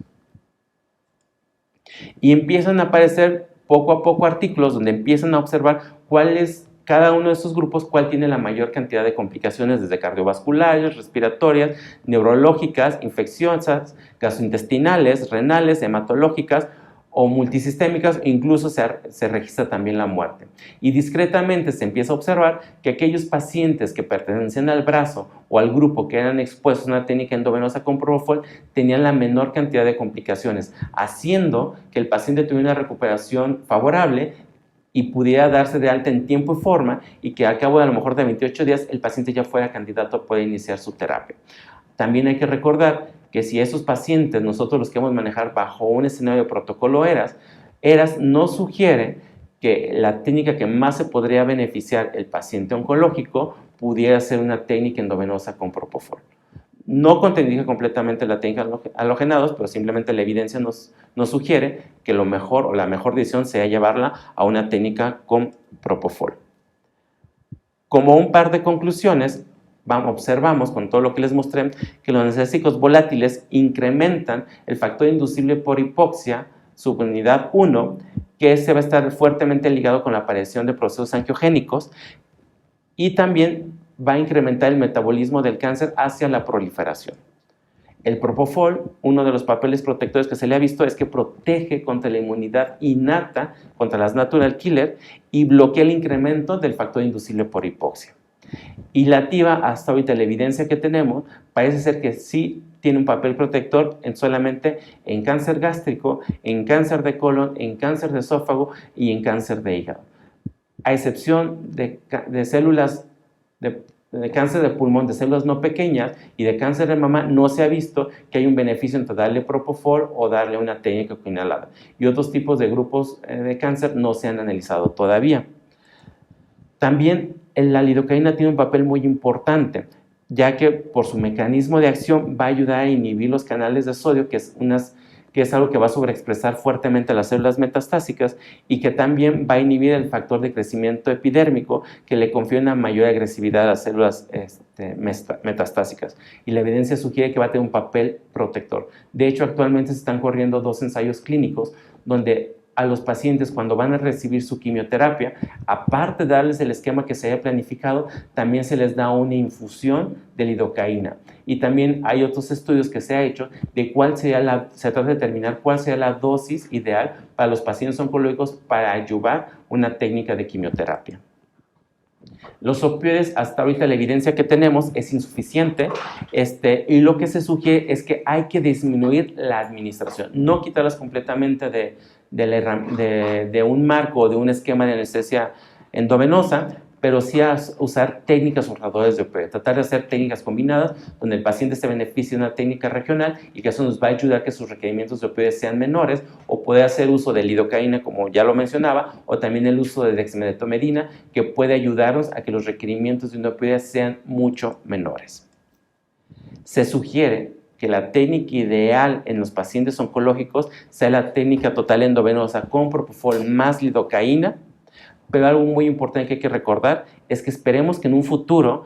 Speaker 2: Y empiezan a aparecer poco a poco artículos donde empiezan a observar cuál es cada uno de esos grupos, cuál tiene la mayor cantidad de complicaciones desde cardiovasculares, respiratorias, neurológicas, infecciosas, gastrointestinales, renales, hematológicas o multisistémicas, incluso se registra también la muerte. Y discretamente se empieza a observar que aquellos pacientes que pertenecían al brazo o al grupo que eran expuestos a una técnica endovenosa con propofol tenían la menor cantidad de complicaciones, haciendo que el paciente tuviera una recuperación favorable y pudiera darse de alta en tiempo y forma y que al cabo de a lo mejor de 28 días el paciente ya fuera candidato a poder iniciar su terapia. También hay que recordar que si esos pacientes nosotros los queremos manejar bajo un escenario de protocolo ERAS nos sugiere que la técnica que más se podría beneficiar el paciente oncológico pudiera ser una técnica endovenosa con propofol. No contraindica completamente la técnica halogenados, pero simplemente la evidencia nos sugiere que lo mejor o la mejor decisión sea llevarla a una técnica con propofol. Como un par de conclusiones, observamos con todo lo que les mostré que los anestéticos volátiles incrementan el factor inducible por hipoxia, subunidad 1, que se va a estar fuertemente ligado con la aparición de procesos angiogénicos y también va a incrementar el metabolismo del cáncer hacia la proliferación. El propofol, uno de los papeles protectores que se le ha visto es que protege contra la inmunidad innata, contra las natural killer y bloquea el incremento del factor inducible por hipoxia. Y la TIVA, hasta ahorita la evidencia que tenemos, parece ser que sí tiene un papel protector solamente en cáncer gástrico, en cáncer de colon, en cáncer de esófago y en cáncer de hígado. A excepción de células de cáncer de pulmón, de células no pequeñas y de cáncer de mama, no se ha visto que hay un beneficio entre darle propofol o darle una técnica inhalada. Y otros tipos de grupos de cáncer no se han analizado todavía. También la lidocaína tiene un papel muy importante, ya que por su mecanismo de acción va a ayudar a inhibir los canales de sodio, que es algo que va a sobreexpresar fuertemente las células metastásicas y que también va a inhibir el factor de crecimiento epidérmico que le confiere una mayor agresividad a las células metastásicas. Y la evidencia sugiere que va a tener un papel protector. De hecho, actualmente se están corriendo 2 ensayos clínicos donde a los pacientes cuando van a recibir su quimioterapia, aparte de darles el esquema que se haya planificado, también se les da una infusión de lidocaína. Y también hay otros estudios que se ha hecho de se trata de determinar cuál sería la dosis ideal para los pacientes oncológicos para ayudar una técnica de quimioterapia. Los opioides, hasta ahorita la evidencia que tenemos es insuficiente y lo que se sugiere es que hay que disminuir la administración, no quitarlas completamente de un marco o de un esquema de anestesia endovenosa, pero sí a usar técnicas ahorradoras de opioides, tratar de hacer técnicas combinadas donde el paciente se beneficie de una técnica regional y que eso nos va a ayudar a que sus requerimientos de opioides sean menores, o puede hacer uso de lidocaína, como ya lo mencionaba, o también el uso de dexmedetomidina, que puede ayudarnos a que los requerimientos de un opioide sean mucho menores. Se sugiere que la técnica ideal en los pacientes oncológicos sea la técnica total endovenosa con propofol más lidocaína. Pero algo muy importante que hay que recordar es que esperemos que en un futuro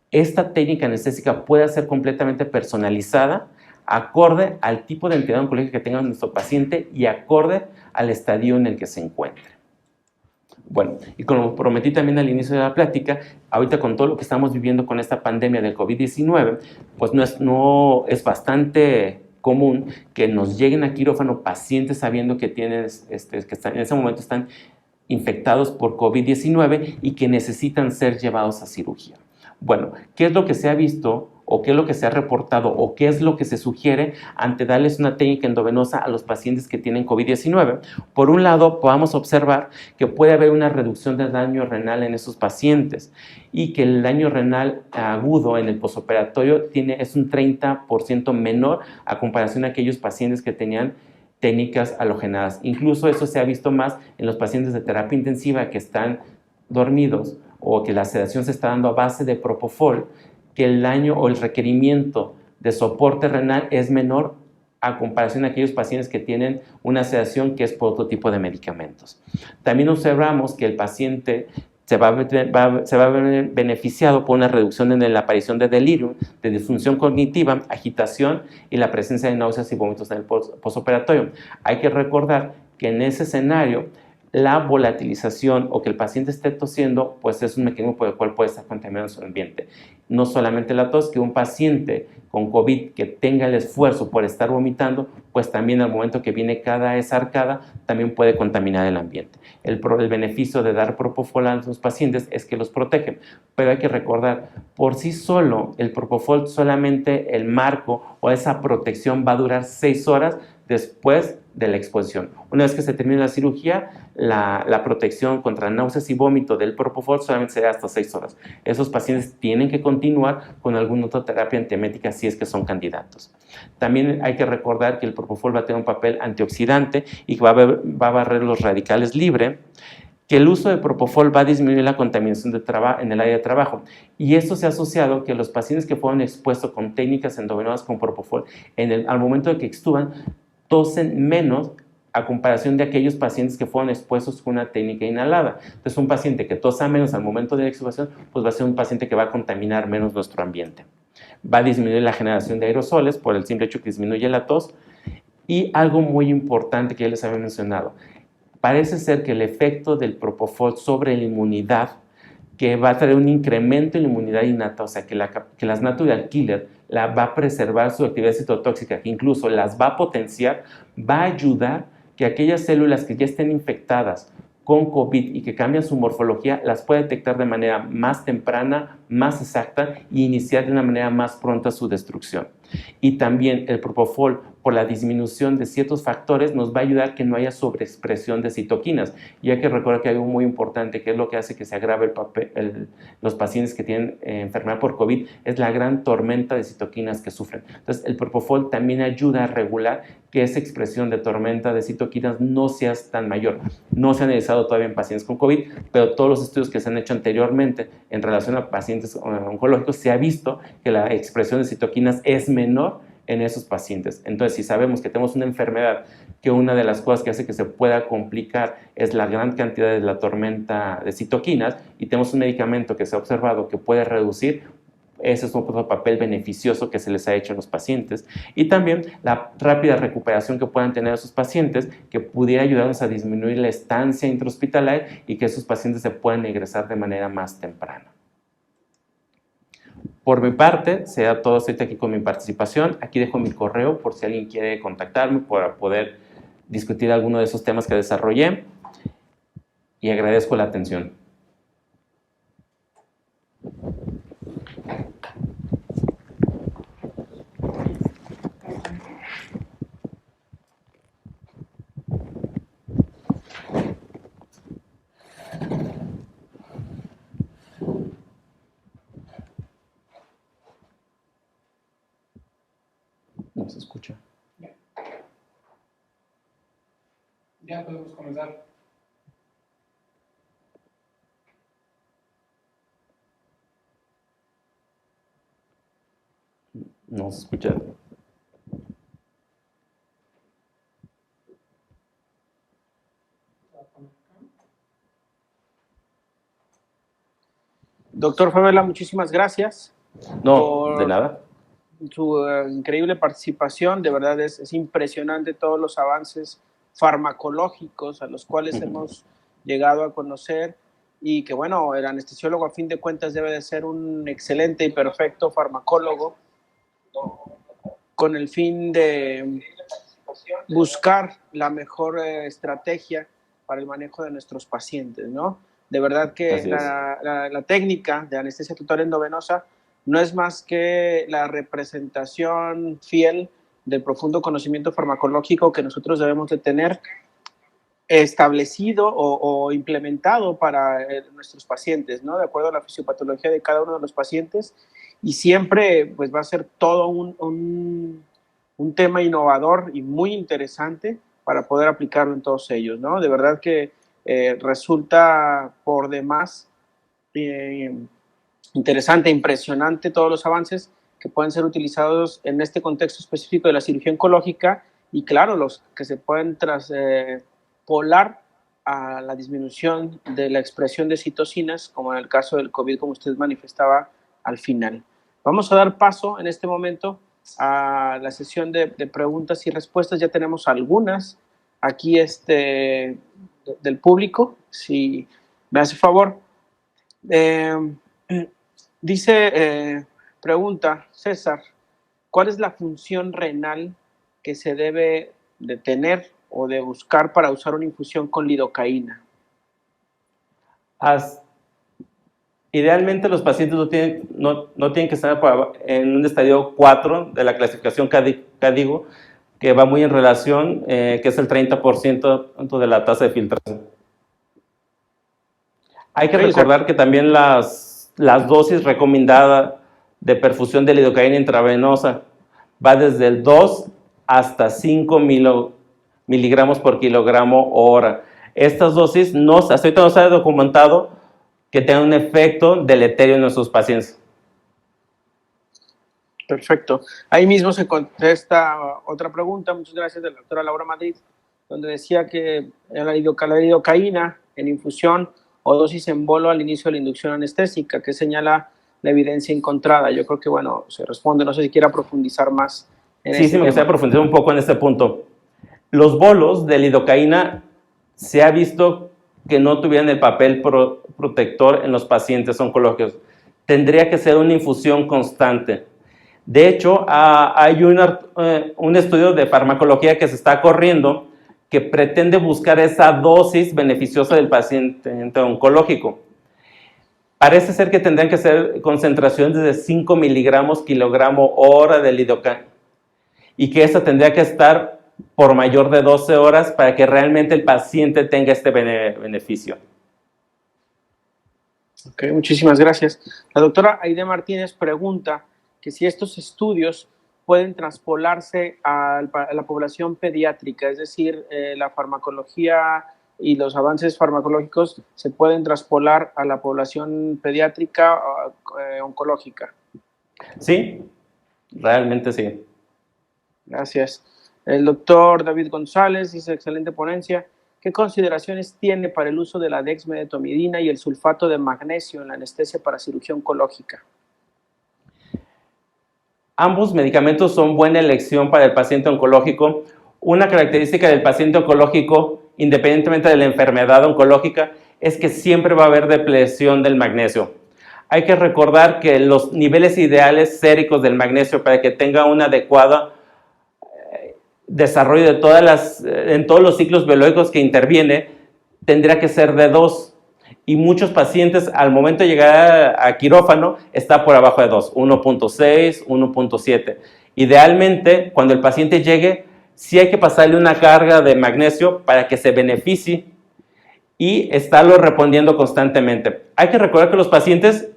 Speaker 2: esta técnica anestésica pueda ser completamente personalizada, acorde al tipo de entidad oncológica que tenga nuestro paciente y acorde al estadio en el que se encuentre. Bueno, y como prometí también al inicio de la plática, ahorita con todo lo que estamos viviendo con esta pandemia del COVID-19, pues no es bastante común que nos lleguen a quirófano pacientes sabiendo que en ese momento están infectados por COVID-19 y que necesitan ser llevados a cirugía. Bueno, ¿qué es lo que se ha visto o qué es lo que se ha reportado o qué es lo que se sugiere ante darles una técnica endovenosa a los pacientes que tienen COVID-19? Por un lado, podemos observar que puede haber una reducción del daño renal en esos pacientes y que el daño renal agudo en el posoperatorio es un 30% menor a comparación a aquellos pacientes que tenían técnicas halogenadas. Incluso eso se ha visto más en los pacientes de terapia intensiva que están dormidos o que la sedación se está dando a base de propofol, que el daño o el requerimiento de soporte renal es menor a comparación de aquellos pacientes que tienen una sedación que es por otro tipo de medicamentos. También observamos que el paciente se va a ver beneficiado por una reducción en la aparición de delirium, de disfunción cognitiva, agitación y la presencia de náuseas y vómitos en el posoperatorio. Hay que recordar que en ese escenario la volatilización o que el paciente esté tosiendo, pues es un mecanismo por el cual puede estar contaminando su ambiente. No solamente la tos, que un paciente con COVID que tenga el esfuerzo por estar vomitando, pues también al momento que viene esa arcada, también puede contaminar el ambiente. El beneficio de dar propofol a los pacientes es que los protege, pero hay que recordar, por sí solo, el propofol, solamente el marco o esa protección va a durar 6 horas después de la exposición. Una vez que se termine la cirugía, la protección contra náuseas y vómito del propofol solamente será hasta 6 horas. Esos pacientes tienen que continuar con alguna otra terapia antiemética si es que son candidatos. También hay que recordar que el propofol va a tener un papel antioxidante y va a barrer los radicales libres, que el uso de propofol va a disminuir la contaminación en el área de trabajo. Y esto se ha asociado que los pacientes que fueron expuestos con técnicas endovenosas con propofol, al momento de que extuban, tosen menos a comparación de aquellos pacientes que fueron expuestos con una técnica inhalada. Entonces, un paciente que tosa menos al momento de la extubación, pues va a ser un paciente que va a contaminar menos nuestro ambiente. Va a disminuir la generación de aerosoles por el simple hecho que disminuye la tos. Y algo muy importante que ya les había mencionado, parece ser que el efecto del propofol sobre la inmunidad, que va a traer un incremento en la inmunidad innata, o sea, que las natural killer va a preservar su actividad citotóxica, que incluso las va a potenciar, va a ayudar que aquellas células que ya estén infectadas con COVID y que cambian su morfología, las puede detectar de manera más temprana, más exacta e iniciar de una manera más pronta su destrucción. Y también el propofol, por la disminución de ciertos factores, nos va a ayudar a que no haya sobreexpresión de citoquinas. Y hay que recordar que hay algo muy importante, que es lo que hace que se agrave los pacientes que tienen enfermedad por COVID, es la gran tormenta de citoquinas que sufren. Entonces, el propofol también ayuda a regular que esa expresión de tormenta de citoquinas no sea tan mayor. No se ha analizado todavía en pacientes con COVID, pero todos los estudios que se han hecho anteriormente en relación a pacientes oncológicos, se ha visto que la expresión de citoquinas es menor en esos pacientes. Entonces, si sabemos que tenemos una enfermedad que una de las cosas que hace que se pueda complicar es la gran cantidad de la tormenta de citoquinas y tenemos un medicamento que se ha observado que puede reducir, Ese es otro papel beneficioso que se les ha hecho a los pacientes. Y también la rápida recuperación que puedan tener esos pacientes, que pudiera ayudarnos a disminuir la estancia intrahospitalaria y que esos pacientes se puedan ingresar de manera más temprana. Por mi parte, será todo. Estoy aquí con mi participación. Aquí dejo mi correo por si alguien quiere contactarme para poder discutir alguno de esos temas que desarrollé. Y agradezco la atención. No se escucha.
Speaker 3: Ya podemos comenzar.
Speaker 2: No se escucha.
Speaker 1: Doctor Favela, muchísimas gracias.
Speaker 2: No, de nada.
Speaker 1: Su increíble participación. De verdad es impresionante todos los avances farmacológicos a los cuales hemos llegado a conocer, y que bueno, el anestesiólogo a fin de cuentas debe de ser un excelente y perfecto farmacólogo con el fin de buscar la mejor estrategia para el manejo de nuestros pacientes, ¿no? De verdad que la técnica de anestesia total endovenosa no es más que la representación fiel del profundo conocimiento farmacológico que nosotros debemos de tener establecido o implementado para nuestros pacientes, ¿no? De acuerdo a la fisiopatología de cada uno de los pacientes, y siempre pues va a ser todo un tema innovador y muy interesante para poder aplicarlo en todos ellos, ¿no? De verdad que resulta por demás interesante, impresionante todos los avances que pueden ser utilizados en este contexto específico de la cirugía oncológica, y claro, los que se pueden traspolar a la disminución de la expresión de citocinas, como en el caso del COVID, como usted manifestaba al final. Vamos a dar paso en este momento a la sesión de preguntas y respuestas. Ya tenemos algunas aquí del público, si me hace favor. Pregunta César, ¿cuál es la función renal que se debe de tener o de buscar para usar una infusión con lidocaína?
Speaker 2: Idealmente los pacientes no tienen que estar en un estadio 4 de la clasificación CADIGO, que va muy en relación, que es el 30% de la tasa de filtración. Hay que recordar que también las dosis recomendadas de perfusión de lidocaína intravenosa va desde el 2 hasta 5 miligramos por kilogramo hora. Estas dosis hasta ahorita no se ha documentado que tengan un efecto deleterio en nuestros pacientes.
Speaker 1: Perfecto. Ahí mismo se contesta otra pregunta, muchas gracias, de la doctora Laura Madrid, donde decía que la lidocaína en infusión o dosis en bolo al inicio de la inducción anestésica, que señala la evidencia encontrada. Yo creo que, bueno, se responde, no sé si quiera profundizar más en
Speaker 2: sí, me gustaría profundizar un poco en este punto. Los bolos de lidocaína se ha visto que no tuvieran el papel protector en los pacientes oncológicos. Tendría que ser una infusión constante. De hecho, hay un estudio de farmacología que se está corriendo que pretende buscar esa dosis beneficiosa del paciente oncológico. Parece ser que tendrían que ser concentraciones de 5 miligramos kilogramo hora de lidocaína, y que esa tendría que estar por mayor de 12 horas para que realmente el paciente tenga este beneficio.
Speaker 1: Ok, muchísimas gracias. La doctora Aide Martínez pregunta que si estos estudios pueden traspolarse a la población pediátrica, es decir, la farmacología y los avances farmacológicos se pueden traspolar a la población pediátrica oncológica.
Speaker 2: Sí, realmente sí.
Speaker 1: Gracias. El doctor David González dice, excelente ponencia. ¿Qué consideraciones tiene para el uso de la dexmedetomidina y el sulfato de magnesio en la anestesia para cirugía oncológica?
Speaker 2: Ambos medicamentos son buena elección para el paciente oncológico. Una característica del paciente oncológico, independientemente de la enfermedad oncológica, es que siempre va a haber depleción del magnesio. Hay que recordar que los niveles ideales séricos del magnesio para que tenga un adecuado desarrollo en todos los ciclos biológicos que interviene, tendría que ser de 2. Y muchos pacientes al momento de llegar a quirófano está por abajo de 2, 1.6, 1.7. Idealmente, cuando el paciente llegue, sí hay que pasarle una carga de magnesio para que se beneficie y estarlo respondiendo constantemente. Hay que recordar que los pacientes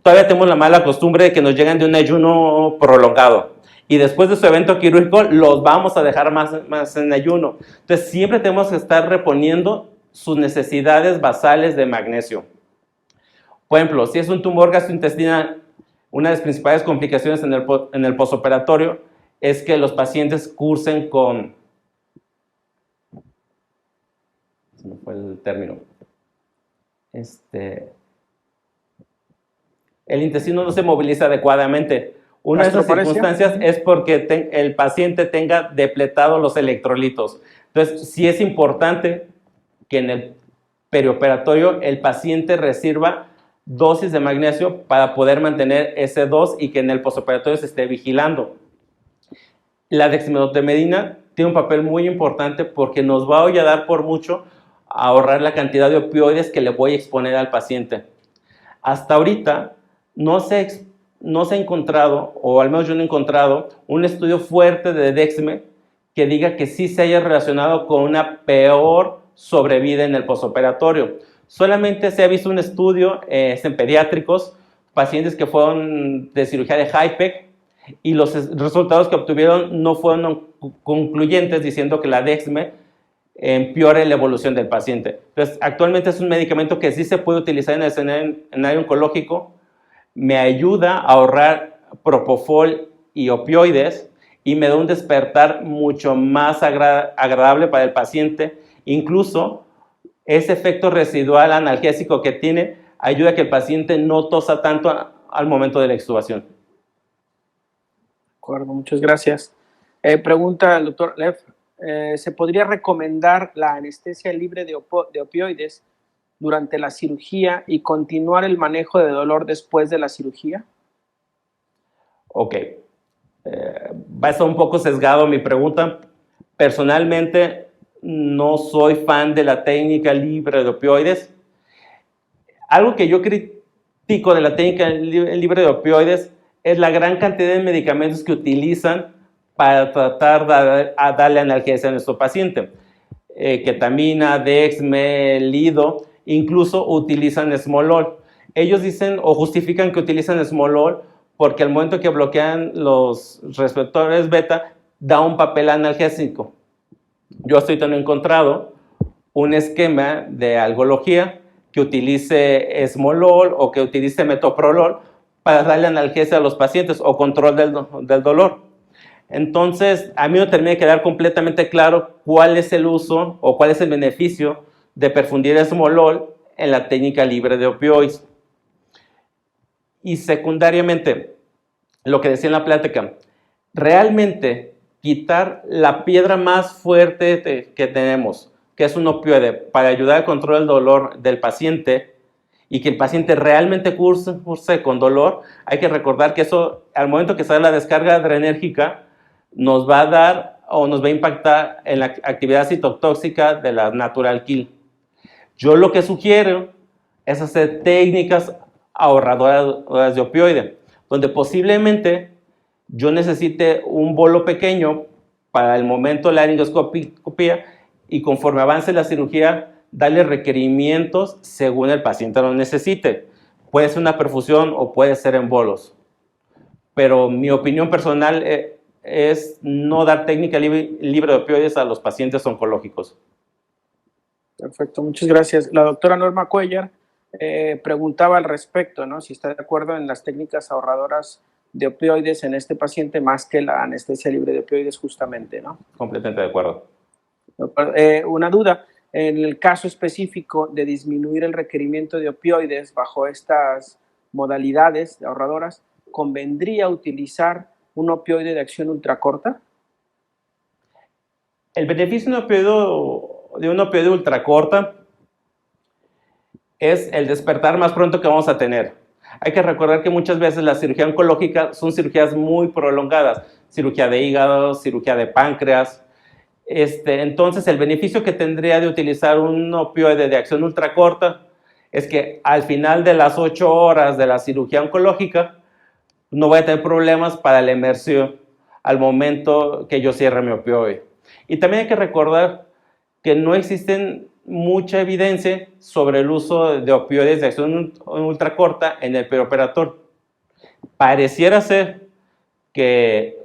Speaker 2: todavía tenemos la mala costumbre de que nos llegan de un ayuno prolongado y después de su evento quirúrgico los vamos a dejar más en ayuno. Entonces siempre tenemos que estar reponiendo sus necesidades basales de magnesio. Por ejemplo, si es un tumor gastrointestinal, una de las principales complicaciones en el posoperatorio es que los pacientes cursen con... Se me fue el término. El intestino no se moviliza adecuadamente. Una de esas circunstancias es porque el paciente tenga depletados los electrolitos. Entonces, sí es importante que en el perioperatorio el paciente reciba dosis de magnesio para poder mantener ese 2 y que en el postoperatorio se esté vigilando. La dexmedetomidina tiene un papel muy importante porque nos va a ayudar por mucho a ahorrar la cantidad de opioides que le voy a exponer al paciente. Hasta ahorita no se ha encontrado, o al menos yo no he encontrado, un estudio fuerte de dexme que diga que sí se haya relacionado con una peor sobrevida en el postoperatorio. Solamente se ha visto un estudio en pediátricos, pacientes que fueron de cirugía de HIPEC, y los resultados que obtuvieron no fueron concluyentes, diciendo que la dexme empeore la evolución del paciente. Entonces, actualmente es un medicamento que sí se puede utilizar en el escenario oncológico, me ayuda a ahorrar propofol y opioides y me da un despertar mucho más agradable para el paciente. Incluso ese efecto residual analgésico que tiene ayuda a que el paciente no tosa tanto al momento de la extubación.
Speaker 1: De acuerdo, muchas gracias. Pregunta el doctor Lev, ¿se podría recomendar la anestesia libre de opioides durante la cirugía y continuar el manejo de dolor después de la cirugía?
Speaker 2: Ok. Va a estar un poco sesgado mi pregunta. Personalmente, no soy fan de la técnica libre de opioides. Algo que yo critico de la técnica libre de opioides es la gran cantidad de medicamentos que utilizan para tratar de darle analgesia a nuestro paciente. Ketamina, dexme, lido, incluso utilizan esmolol. Ellos dicen o justifican que utilizan esmolol porque al momento que bloquean los receptores beta da un papel analgésico. Yo estoy también encontrado un esquema de algología que utilice esmolol o que utilice metoprolol para darle analgesia a los pacientes o control del dolor. Entonces, a mí no termina de quedar completamente claro cuál es el uso o cuál es el beneficio de perfundir esmolol en la técnica libre de opioides. Y secundariamente, lo que decía en la plática, realmente quitar la piedra más fuerte que tenemos, que es un opioide, para ayudar al control del dolor del paciente y que el paciente realmente curse con dolor, hay que recordar que eso, al momento que sale la descarga adrenérgica, nos va a dar o nos va a impactar en la actividad citotóxica de la natural kill. Yo lo que sugiero es hacer técnicas ahorradoras de opioide, donde posiblemente yo necesite un bolo pequeño para el momento de la laringoscopía y conforme avance la cirugía, darle requerimientos según el paciente lo necesite. Puede ser una perfusión o puede ser en bolos. Pero mi opinión personal es no dar técnica libre de opioides a los pacientes oncológicos.
Speaker 1: Perfecto, muchas gracias. La doctora Norma Cuellar preguntaba al respecto, ¿no? Si está de acuerdo en las técnicas ahorradoras de opioides en este paciente más que la anestesia libre de opioides justamente, ¿no?
Speaker 2: Completamente de acuerdo.
Speaker 1: Una duda, en el caso específico de disminuir el requerimiento de opioides bajo estas modalidades ahorradoras, ¿convendría utilizar un opioide de acción ultracorta?
Speaker 2: El beneficio de un opioide ultracorta es el despertar más pronto que vamos a tener. Hay que recordar que muchas veces la cirugía oncológica son cirugías muy prolongadas, cirugía de hígado, cirugía de páncreas. Entonces, el beneficio que tendría de utilizar un opioide de acción ultracorta es que al final de las 8 horas de la cirugía oncológica no voy a tener problemas para la emersión al momento que yo cierre mi opioide. Y también hay que recordar que no existen mucha evidencia sobre el uso de opioides de acción ultracorta en el perioperatorio. Pareciera ser que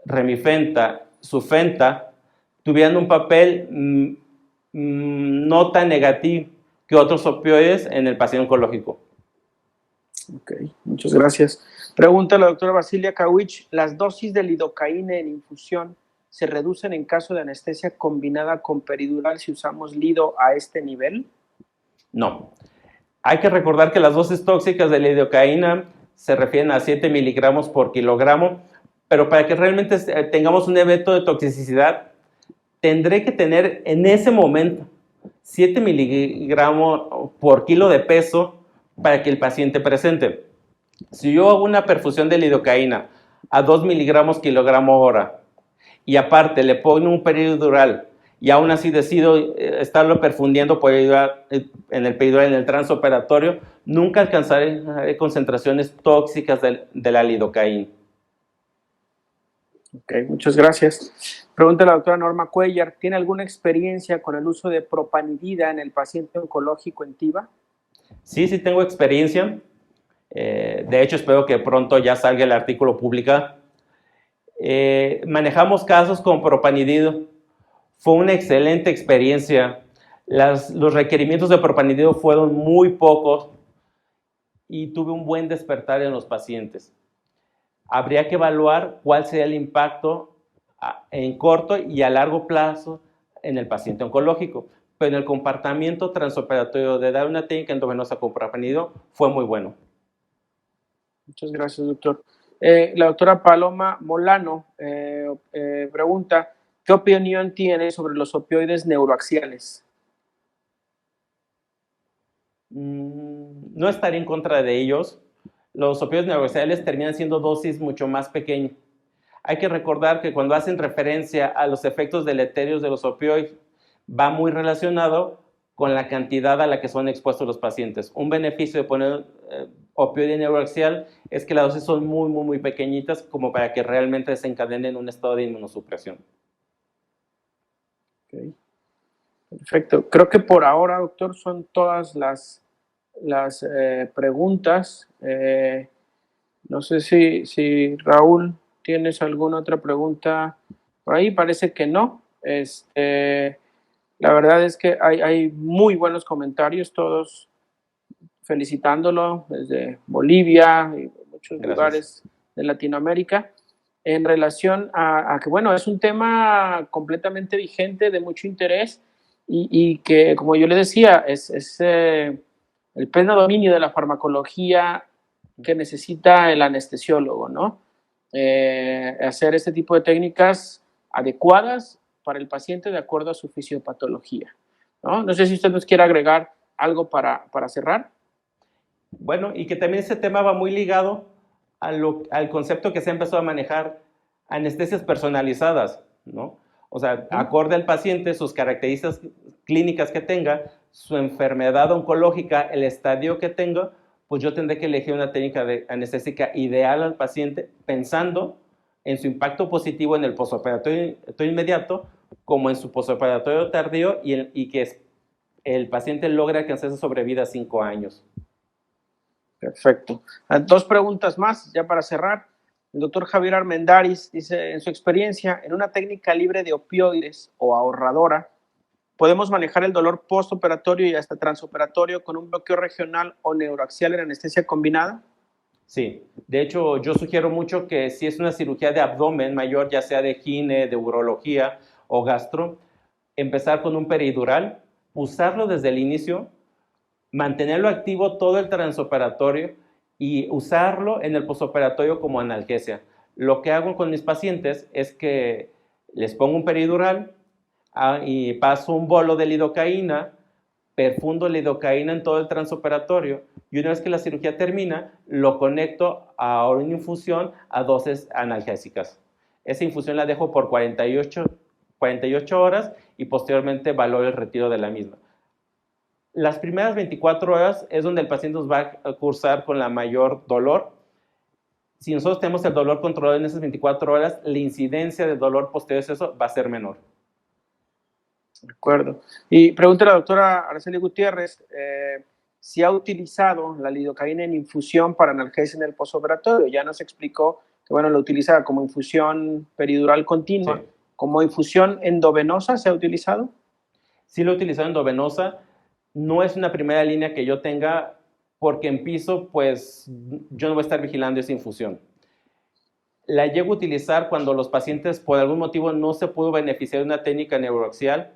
Speaker 2: Remifenta, Sufenta, tuvieran un papel no tan negativo que otros opioides en el paciente oncológico.
Speaker 1: Ok, muchas gracias. Pregunta la doctora Basilia Kawich, ¿las dosis de lidocaína en infusión se reducen en caso de anestesia combinada con peridural si usamos lido a este nivel?
Speaker 2: No. Hay que recordar que las dosis tóxicas de lidocaína se refieren a 7 miligramos por kilogramo, pero para que realmente tengamos un evento de toxicidad, tendré que tener en ese momento 7 miligramos por kilo de peso para que el paciente presente. Si yo hago una perfusión de lidocaína a 2 miligramos kilogramo hora y aparte le pongo un peridural y aún así decido estarlo perfundiendo en el peridural, en el transoperatorio, nunca alcanzaré concentraciones tóxicas de la lidocaína.
Speaker 1: Ok, muchas gracias. Pregunta la doctora Norma Cuellar, ¿tiene alguna experiencia con el uso de propanidida en el paciente oncológico en TIVA?
Speaker 2: Sí, sí tengo experiencia. De hecho, espero que pronto ya salga el artículo publicado. Manejamos casos con propanidido. Fue una excelente experiencia. Los requerimientos de propanidido fueron muy pocos y tuve un buen despertar en los pacientes. Habría que evaluar cuál sería el impacto en corto y a largo plazo en el paciente oncológico. Pero en el comportamiento transoperatorio de dar una técnica endovenosa con propanidido fue muy bueno.
Speaker 1: Muchas gracias, doctor. La doctora Paloma Molano pregunta, ¿qué opinión tiene sobre los opioides neuroaxiales?
Speaker 2: No estaría en contra de ellos. Los opioides neuroaxiales terminan siendo dosis mucho más pequeñas. Hay que recordar que cuando hacen referencia a los efectos deleterios de los opioides, va muy relacionado con la cantidad a la que son expuestos los pacientes. Un beneficio de poner opioide neuroaxial es que las dosis son muy pequeñitas como para que realmente desencadenen un estado de inmunosupresión.
Speaker 1: Okay. Perfecto. Creo que por ahora, doctor, son todas las preguntas. No sé si Raúl, ¿tienes alguna otra pregunta por ahí? Parece que no. La verdad es que hay muy buenos comentarios, todos felicitándolo desde Bolivia y muchos lugares de Latinoamérica en relación a que, bueno, es un tema completamente vigente, de mucho interés y que, como yo le decía, es el pleno dominio de la farmacología que necesita el anestesiólogo, ¿no? Hacer este tipo de técnicas adecuadas para el paciente de acuerdo a su fisiopatología, ¿no? No sé si usted nos quiere agregar algo para cerrar.
Speaker 2: Bueno, y que también ese tema va muy ligado al concepto que se ha empezado a manejar, anestesias personalizadas, ¿no? O sea, acorde al paciente, sus características clínicas que tenga, su enfermedad oncológica, el estadio que tenga, pues yo tendré que elegir una técnica anestésica ideal al paciente pensando en su impacto positivo en el postoperatorio inmediato como en su postoperatorio tardío y que el paciente logre alcanzar esa sobrevida a 5 años.
Speaker 1: Perfecto. 2 preguntas más ya para cerrar. El doctor Javier Armendáriz dice, en su experiencia, en una técnica libre de opioides o ahorradora, ¿podemos manejar el dolor postoperatorio y hasta transoperatorio con un bloqueo regional o neuroaxial en anestesia combinada?
Speaker 2: Sí, de hecho yo sugiero mucho que si es una cirugía de abdomen mayor, ya sea de gine, de urología o gastro, empezar con un peridural, usarlo desde el inicio, mantenerlo activo todo el transoperatorio y usarlo en el postoperatorio como analgesia. Lo que hago con mis pacientes es que les pongo un peridural y paso un bolo de lidocaína, perfundo lidocaína en todo el transoperatorio y una vez que la cirugía termina, lo conecto a una infusión a dosis analgésicas. Esa infusión la dejo por 48 horas y posteriormente valoro el retiro de la misma. Las primeras 24 horas es donde el paciente nos va a cursar con la mayor dolor. Si nosotros tenemos el dolor controlado en esas 24 horas, la incidencia de dolor posterior a eso va a ser menor.
Speaker 1: De acuerdo. Y pregunta a la doctora Araceli Gutiérrez si ha utilizado la lidocaína en infusión para analgesia en el postoperatorio. Ya nos explicó que, bueno, lo utiliza como infusión peridural continua.
Speaker 2: Sí.
Speaker 1: ¿Como infusión endovenosa se ha utilizado?
Speaker 2: Sí lo he utilizado endovenosa. No es una primera línea que yo tenga porque en piso, pues, yo no voy a estar vigilando esa infusión. La llego a utilizar cuando los pacientes, por algún motivo, no se pudo beneficiar de una técnica neuroaxial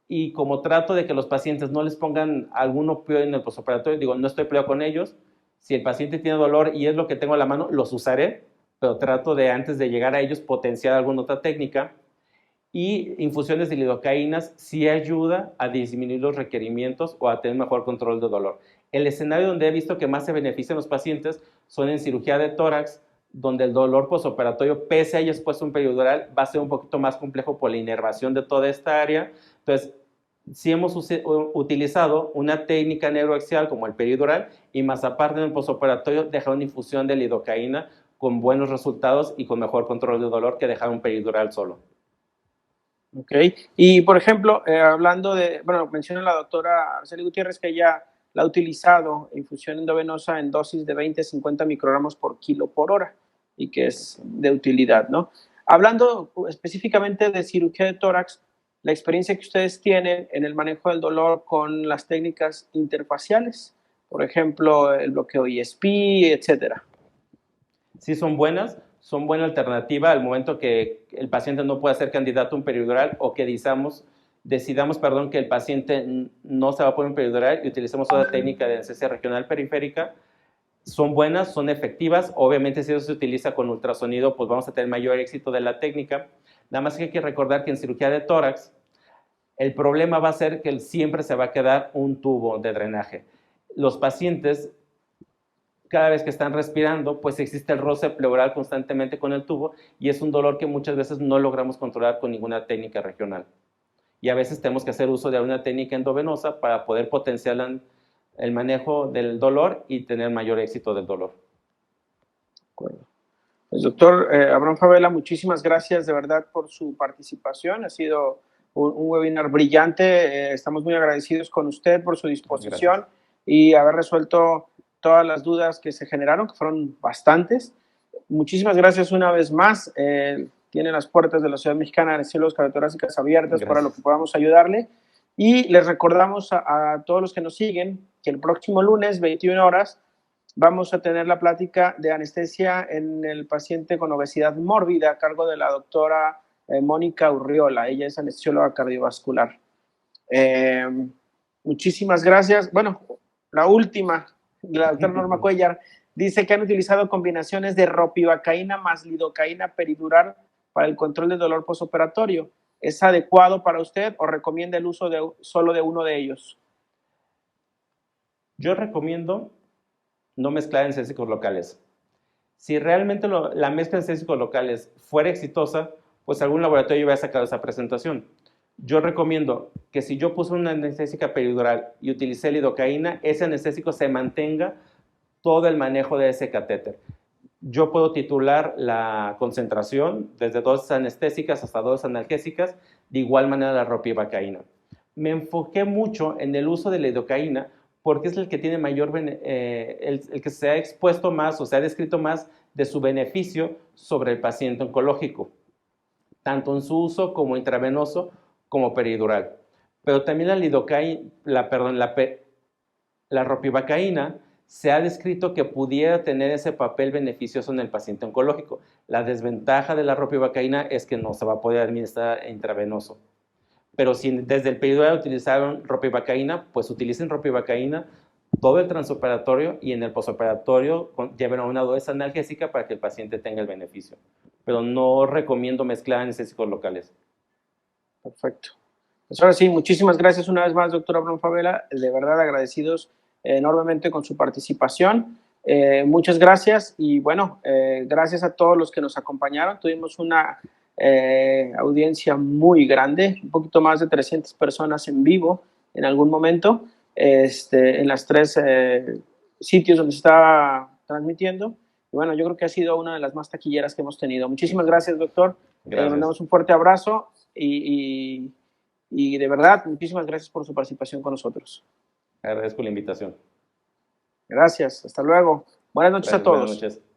Speaker 2: y como trato de que los pacientes no les pongan algún opioide en el postoperatorio, digo, no estoy peleado con ellos. Si el paciente tiene dolor y es lo que tengo a la mano, los usaré, pero trato de, antes de llegar a ellos, potenciar alguna otra técnica. Y infusiones de lidocaínas sí ayuda a disminuir los requerimientos o a tener mejor control de dolor. El escenario donde he visto que más se benefician los pacientes son en cirugía de tórax, donde el dolor postoperatorio, pese a ellos puesto un peridural, va a ser un poquito más complejo por la inervación de toda esta área. Entonces, sí hemos utilizado una técnica neuroaxial como el peridural y más aparte en el postoperatorio dejar una infusión de lidocaína con buenos resultados y con mejor control de dolor que dejar un peridural solo.
Speaker 1: Ok. Y, por ejemplo, hablando de, bueno, menciona la doctora Araceli Gutiérrez que ella la ha utilizado infusión endovenosa en dosis de 20-50 microgramos por kilo por hora y que es de utilidad, ¿no? Hablando específicamente de cirugía de tórax, la experiencia que ustedes tienen en el manejo del dolor con las técnicas interfaciales, por ejemplo, el bloqueo ESP, etcétera.
Speaker 2: Sí son buena alternativa al momento que el paciente no pueda ser candidato a un peridural o que decidamos, que el paciente no se va a poner un peridural y utilicemos otra técnica de anestesia regional periférica. Son buenas, son efectivas. Obviamente, si eso se utiliza con ultrasonido, pues vamos a tener mayor éxito de la técnica. Nada más que hay que recordar que en cirugía de tórax, el problema va a ser que siempre se va a quedar un tubo de drenaje. Los pacientes, cada vez que están respirando, pues existe el roce pleural constantemente con el tubo y es un dolor que muchas veces no logramos controlar con ninguna técnica regional. Y a veces tenemos que hacer uso de una técnica endovenosa para poder potenciar el manejo del dolor y tener mayor éxito del dolor.
Speaker 1: De acuerdo. Pues, doctor Abraham Favela, muchísimas gracias de verdad por su participación. Ha sido un webinar brillante. Estamos muy agradecidos con usted por su disposición. Gracias. Y haber resuelto todas las dudas que se generaron, que fueron bastantes. Muchísimas gracias una vez más. Tiene las puertas de la Ciudad Mexicana de Anestesiólogos Cardiotorácicas abiertas para lo que podamos ayudarle. Y les recordamos a todos los que nos siguen que el próximo lunes, 21 horas, vamos a tener la plática de anestesia en el paciente con obesidad mórbida a cargo de la doctora Mónica Urriola. Ella es anestesióloga cardiovascular. Muchísimas gracias. Bueno, la última, la doctora Norma Cuellar, dice que han utilizado combinaciones de ropivacaína más lidocaína peridural para el control del dolor postoperatorio. ¿Es adecuado para usted o recomienda el uso solo de uno de ellos?
Speaker 2: Yo recomiendo no mezclar anestésicos locales. Si realmente la mezcla de anestésicos locales fuera exitosa, pues algún laboratorio va a sacar esa presentación. Yo recomiendo que si yo puse una anestésica peridural y utilicé lidocaína, ese anestésico se mantenga todo el manejo de ese catéter. Yo puedo titular la concentración desde dosis anestésicas hasta dosis analgésicas, de igual manera la ropivacaína. Me enfoqué mucho en el uso de la lidocaína porque es el que tiene mayor, el que se ha expuesto más o se ha descrito más de su beneficio sobre el paciente oncológico, tanto en su uso como intravenoso como peridural. Pero también la ropivacaína se ha descrito que pudiera tener ese papel beneficioso en el paciente oncológico. La desventaja de la ropivacaína es que no se va a poder administrar intravenoso. Pero si desde el peridural utilizaron ropivacaína, pues utilicen ropivacaína todo el transoperatorio y en el posoperatorio lleven a una dosis analgésica para que el paciente tenga el beneficio. Pero no recomiendo mezclar anestésicos locales.
Speaker 1: Perfecto. Pues ahora sí, muchísimas gracias una vez más, doctor Abraham Favela. De verdad agradecidos enormemente con su participación. Muchas gracias y bueno, gracias a todos los que nos acompañaron. Tuvimos una audiencia muy grande, un poquito más de 300 personas en vivo en algún momento, en las 3 sitios donde se estaba transmitiendo. Y bueno, yo creo que ha sido una de las más taquilleras que hemos tenido. Muchísimas gracias, doctor. Le mandamos un fuerte abrazo y de verdad, muchísimas gracias por su participación con nosotros.
Speaker 2: Agradezco la invitación.
Speaker 1: Gracias, hasta luego. Buenas noches a todos.
Speaker 2: Buenas noches.